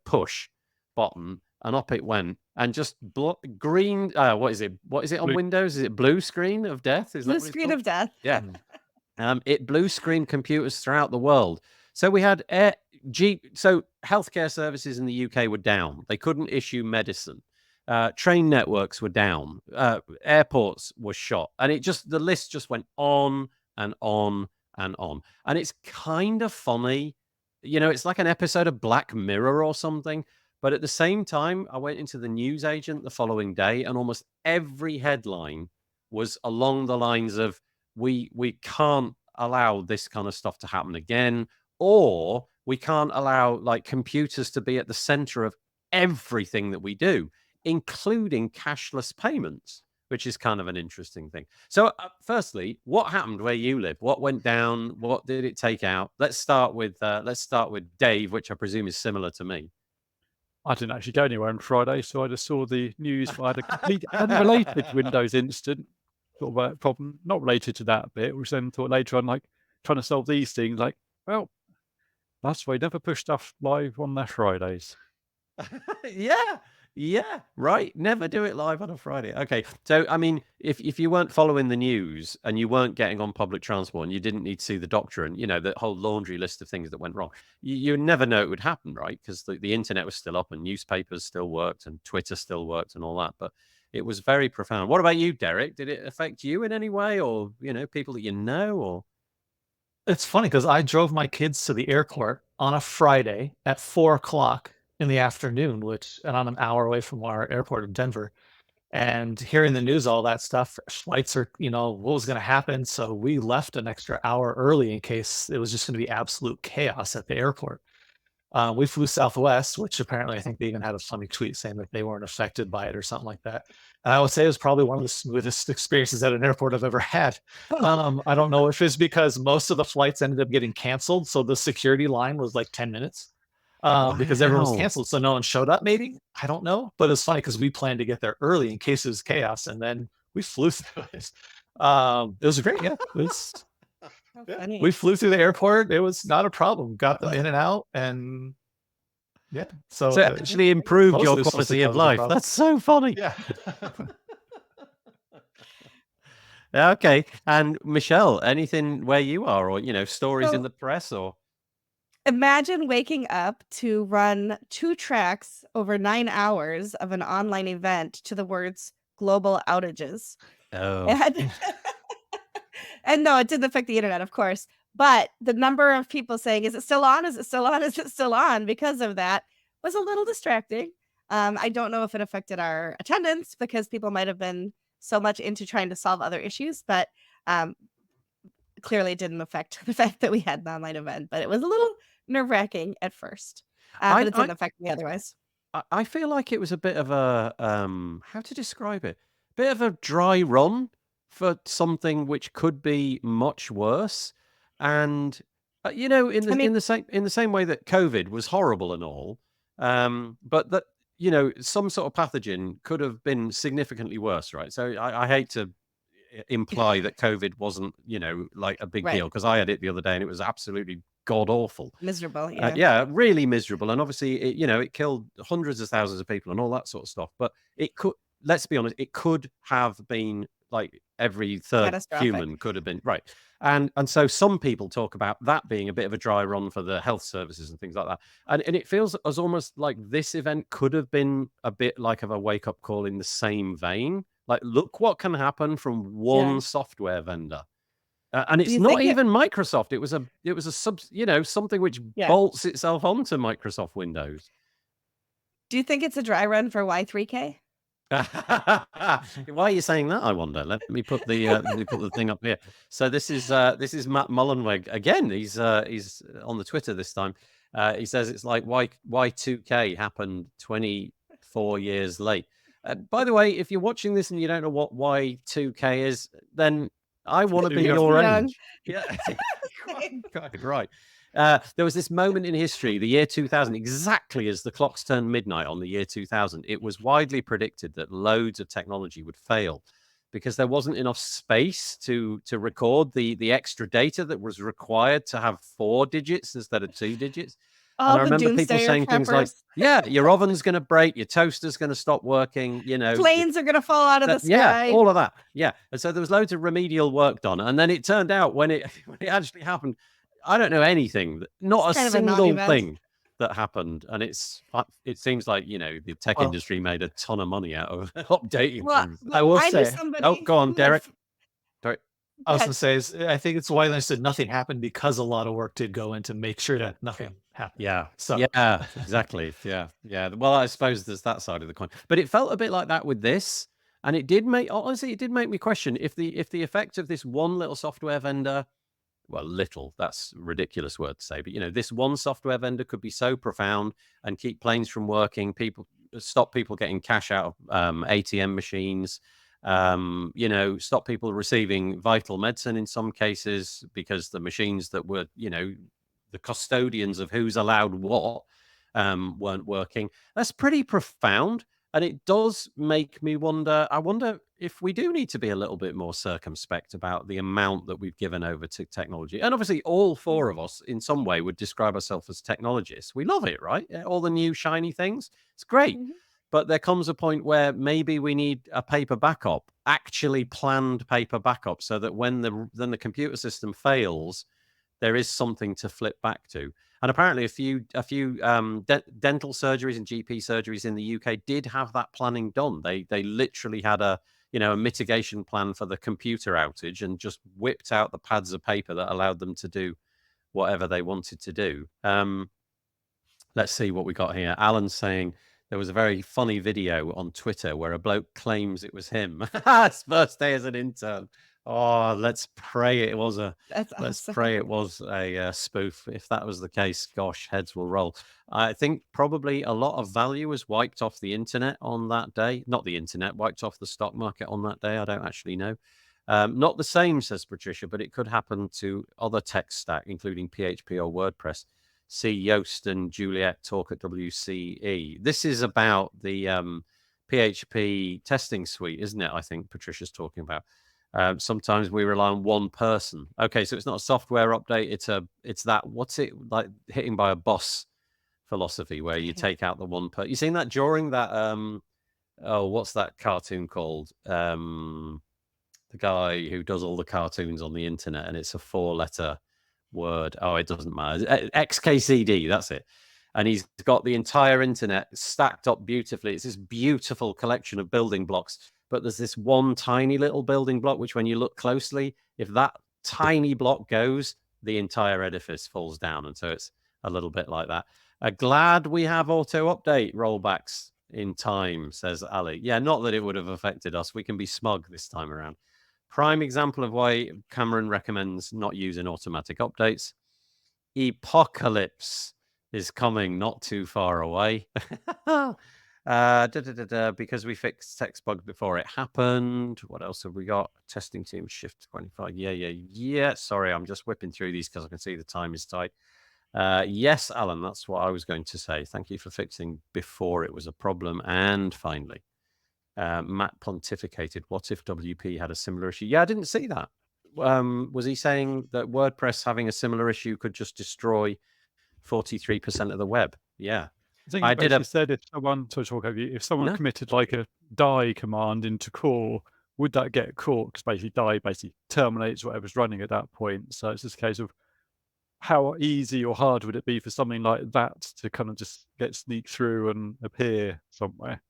push button and up it went. And just green, what is it? What is it on Windows? Is it blue screen of death? Is Blue that what screen of death. Yeah. It blue screen computers throughout the world. So we had so healthcare services in the UK were down. They couldn't issue medicine. train networks were down, airports were shot, and the list just went on and on and on. And it's kind of funny, it's like an episode of Black Mirror or something. But at the same time, I went into the news agent the following day, and almost every headline was along the lines of, we can't allow this kind of stuff to happen again, or we can't allow like computers to be at the center of everything that we do, including cashless payments, which is kind of an interesting thing. So firstly, what happened where you live? What went down? What did it take out? Let's start with Dave, which I presume is similar to me. I didn't actually go anywhere on Friday, so I just saw the news. I had a complete unrelated Windows incident, sort of a problem, not related to that bit, which then thought later on, like, trying to solve these things, like, well, that's why I never push stuff live on their Fridays. Yeah, right. Never do it live on a Friday. Okay. So, I mean, if you weren't following the news and you weren't getting on public transport and you didn't need to see the doctor and, the whole laundry list of things that went wrong, you never know it would happen, right? Because the internet was still up and newspapers still worked and Twitter still worked and all that. But it was very profound. What about you, Derek? Did it affect you in any way, or, people that you know, or? It's funny because I drove my kids to the airport on a Friday at 4:00 in the afternoon, and I'm an hour away from our airport in Denver. And hearing the news, all that stuff, flights are, what was going to happen. So we left an extra hour early in case it was just going to be absolute chaos at the airport. We flew Southwest, which apparently I think they even had a funny tweet saying that they weren't affected by it or something like that. And I would say it was probably one of the smoothest experiences at an airport I've ever had. I don't know if it's because most of the flights ended up getting canceled, so the security line was like 10 minutes. Because everyone was canceled, so no one showed up, maybe. I don't know. But it's funny because we planned to get there early in case it was chaos, and then we flew through it. It was great, yeah. We flew through the airport. It was not a problem. Got them in and out, and yeah. So it actually improved your quality of life. That's so funny. Yeah. Okay. And Michelle, anything where you are, or, stories in the press, or? Imagine waking up to run 2 tracks over 9 hours of an online event to the words global outages. Oh. And no, it didn't affect the internet, of course. But the number of people saying, is it still on? Is it still on? Is it still on? Because of that was a little distracting. I don't know if it affected our attendance because people might have been so much into trying to solve other issues, but clearly it didn't affect the fact that we had an online event. But it was a little nerve-wracking at first, but it didn't affect me otherwise. I feel like it was a bit of a how to describe it? Bit of a dry run for something which could be much worse, and in the same way that COVID was horrible and all, but that some sort of pathogen could have been significantly worse, right? So I hate to imply that COVID wasn't like a big deal, because I had it the other day and it was absolutely god awful, miserable. Really miserable, and obviously it killed hundreds of thousands of people and all that sort of stuff. But it could, let's be honest, it could have been like every third human could have been, right? And so some people talk about that being a bit of a dry run for the health services and things like that, and it feels as almost like this event could have been a bit like of a wake-up call in the same vein. Like, look what can happen from one software vendor. And it's not even Microsoft. It was a sub, something which bolts itself onto Microsoft Windows. Do you think it's a dry run for Y3K? Why are you saying that, I wonder? Let me put the thing up here. So this is Matt Mullenweg again. He's on the Twitter this time. He says it's like Y2K happened 24 years late. By the way, if you're watching this and you don't know what Y2K is, then I want to be your age. Yeah, right. There was this moment in history, the year 2000, exactly as the clocks turned midnight on the year 2000. It was widely predicted that loads of technology would fail because there wasn't enough space to record the extra data that was required to have 4 digits instead of 2 digits. And I remember people saying things like, yeah, your oven's going to break, your toaster's going to stop working, planes are going to fall out of the sky. Yeah, all of that. Yeah. And so there was loads of remedial work done. And then it turned out when it actually happened, I don't know anything, not a single thing that happened, and it seems like the tech Well, industry made a ton of money out of updating Well, things. I will I knew say, Oh, somebody go on, who Derek. Sorry. I was had- going to say, I think it's why I said nothing happened because a lot of work did go in to make sure that nothing happened. Yeah. So Yeah, exactly. Yeah. Well, I suppose there's that side of the coin, but it felt a bit like that with this, and it did make me question if the effect of this one little software vendor, well, little, that's a ridiculous word to say, but this one software vendor could be so profound and keep planes from working, stop people getting cash out of ATM machines, stop people receiving vital medicine in some cases because the machines that were, the custodians of who's allowed what weren't working. That's pretty profound. And it does make me wonder. I wonder if we do need to be a little bit more circumspect about the amount that we've given over to technology. And obviously, all four of us in some way would describe ourselves as technologists. We love it, right? All the new shiny things. It's great. Mhm. But there comes a point where maybe we need a paper backup, actually planned paper backup, so that when the computer system fails, there is something to flip back to. And apparently, a few dental surgeries and GP surgeries in the UK did have that planning done. They literally had a mitigation plan for the computer outage and just whipped out the pads of paper that allowed them to do whatever they wanted to do. Let's see what we got here. Alan's saying there was a very funny video on Twitter where a bloke claims it was him. His first day as an intern. Oh, let's pray it was That's let's awesome. pray it was a spoof. If that was the case, gosh, heads will roll. I think probably a lot of value was wiped off the internet on that day. Not the internet, wiped off the stock market on that day. I don't actually know. Not the same, says Patricia, but it could happen to other tech stack, including PHP or WordPress. See Yoast and Juliet talk at WCE. This is about the PHP testing suite, isn't it? I think Patricia's talking about. Sometimes we rely on one person. Okay, so it's not a software update. It's that, what's it like, hitting by a bus philosophy, where you take out the one person. You seen that during that what's that cartoon called? The guy who does all the cartoons on the internet, and it's a 4-letter word. Oh, it doesn't matter. XKCD, that's it. And he's got the entire internet stacked up beautifully. It's this beautiful collection of building blocks, but there's this one tiny little building block, which when you look closely, if that tiny block goes, the entire edifice falls down. And so it's a little bit like that. Glad we have auto update rollbacks in time, says Ali. Yeah, not that it would have affected us. We can be smug this time around. Prime example of why Cameron recommends not using automatic updates. Apocalypse is coming not too far away. Because we fixed text bug before it happened. What else have we got? Testing team shift 25. Yeah. Sorry, I'm just whipping through these because I can see the time is tight. Yes, Alan, that's what I was going to say. Thank you for fixing before it was a problem. And finally, Matt pontificated, what if WP had a similar issue? Yeah, I didn't see that. Was he saying that WordPress having a similar issue could just destroy 43% of the web? Yeah. I think he basically said if someone committed like a die command into core, would that get caught? Because basically die terminates whatever's running at that point. So it's just a case of how easy or hard would it be for something like that to kind of just get sneaked through and appear somewhere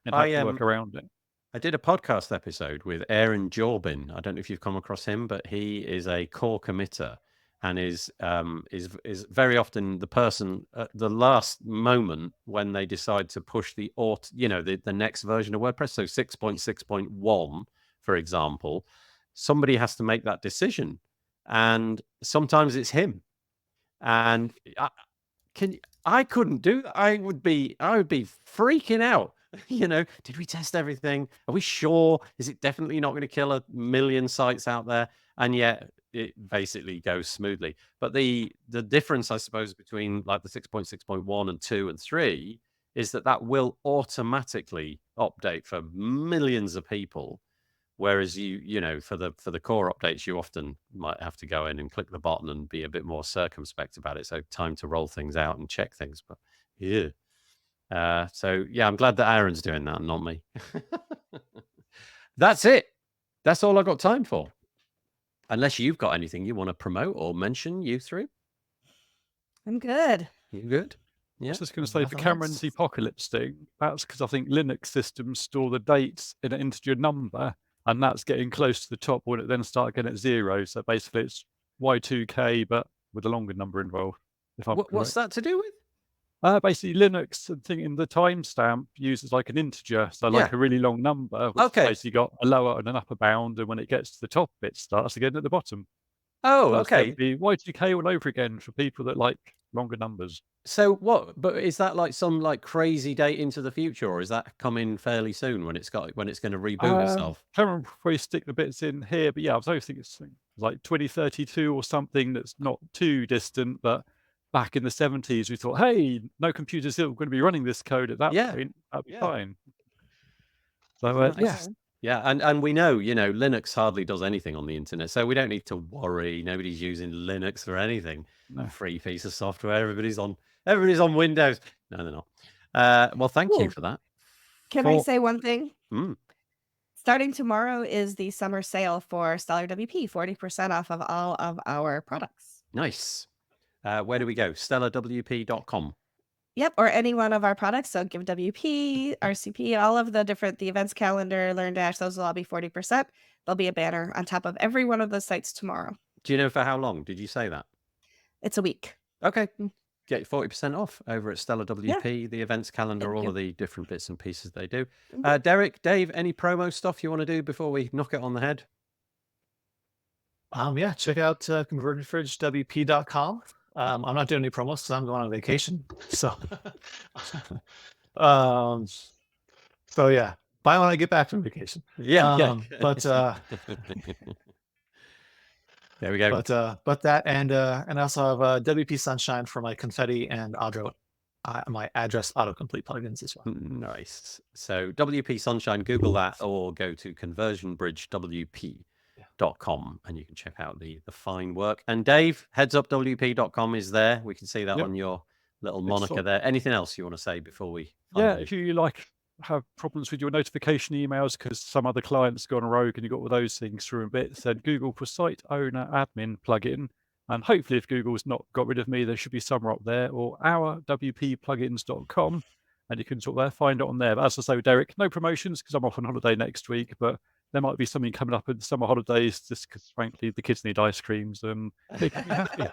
and have to work around it. I did a podcast episode with Aaron Jorbin. I don't know if you've come across him, but he is a core committer and is very often the person at the last moment when they decide to push the next version of WordPress. So 6.6.1, for example, somebody has to make that decision, and sometimes it's him. And I couldn't do that. I would be freaking out. Did we test everything? Are we sure? Is it definitely not going to kill 1 million sites out there? And yet it basically goes smoothly. But the difference, I suppose, between like the 6.6.1 and 2 and 3 is that will automatically update for millions of people. Whereas for the core updates, you often might have to go in and click the button and be a bit more circumspect about it. So time to roll things out and check things. But yeah. I'm glad that Aaron's doing that and not me. That's it. That's all I've got time for. Unless you've got anything you want to promote or mention, you three. I'm good. You good? I Yeah. was just going to say, for Nothing Cameron's else? apocalypse thing, that's because I think Linux systems store the dates in an integer number, and that's getting close to the top when it then starts again at 0. So basically, it's Y2K, but with a longer number involved. If I'm What's that to do with? basically, Linux, I think in the timestamp uses like an integer, so like Yeah. a really long number, which Okay. basically got a lower and an upper bound, and when it gets to the top, it starts again at the bottom. Oh, So that's going okay. to be Y2K all over again for people that like longer numbers. So what? But is that like some like crazy date into the future, or is that coming fairly soon when it's going to reboot itself? Can't remember if we stick the bits in here, but yeah, I was always thinking it's like 2032 or something that's not too distant. But back in the 70s, we thought, hey, no computer's still going to be running this code at that Yeah. point. That'd be Yeah. fine. So Nice. yeah, Yeah, and we know, Linux hardly does anything on the internet, so we don't need to worry. Nobody's using Linux for anything. no. Free piece of software. Everybody's on Windows. No, they're not. Well, thank you Cool. for that. Can I say one thing? Mm. Starting tomorrow is the summer sale for Stellar WP, 40% off of all of our products. Nice. Where do we go? StellarWP.com. Yep, or any one of our products. So Give WP, RCP, all of the events calendar, LearnDash, those will all be 40%. There'll be a banner on top of every one of those sites tomorrow. Do you know for how long? Did you say that? It's a week. Okay. Get 40% off over at Stellar WP, the events calendar, Thank all you. of the different bits and pieces they do. Mhm. Derek, Dave, any promo stuff you want to do before we knock it on the head? Yeah, check out convertedfridgewp.com. I'm not doing any promos because I'm going on vacation. So, so yeah, buy when I get back from vacation. Yeah. But there we go. but that and I also have WP Sunshine for my confetti and my address autocomplete plugins as well. Nice. So WP Sunshine, Google that, or go to conversionbridgewp.com and you can check out the fine work. And Dave, headsupwp.com is there. We can see that on your little moniker there. Anything else you want to say before we? Yeah, if you have problems with your notification emails because some other client's gone rogue and you got all those things through in bits, then Google for Site Owner Admin plugin. And hopefully, if Google's not got rid of me, there should be somewhere up there, or our wpplugins.com, and you can find it on there. But as I say, Derek, no promotions because I'm off on holiday next week, but there might be something coming up in the summer holidays just because, frankly, the kids need ice creams and they can be happy.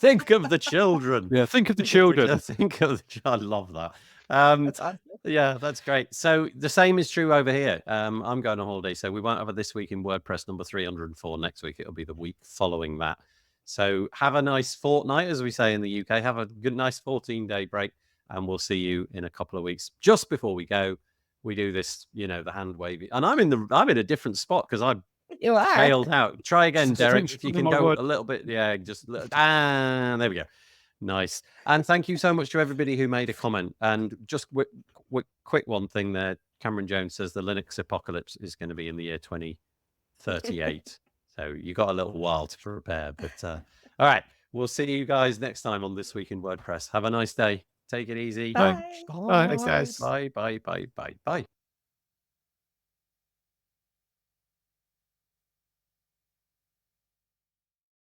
Think of the children. Yeah, think of the children. Think of the I love that. That's awesome. Yeah, that's great. So the same is true over here. I'm going on holiday, so we won't have it this week in WordPress number 304. Next week, it'll be the week following that. So have a nice fortnight, as we say in the UK. Have a good, nice 14-day break, and we'll see you in a couple of weeks. Just before we go, we do this, the hand waving, and I'm in a different spot because I You are. failed out. Try again, Derek. If you can my go word. a little bit, there we go. Nice. And thank you so much to everybody who made a comment. And just quick one thing there. Cameron Jones says the Linux apocalypse is going to be in the year 2038. So you got a little while to prepare. But all right, we'll see you guys next time on This Week in WordPress. Have a nice day. Take it easy. Bye. Bye. Thanks, guys. Bye.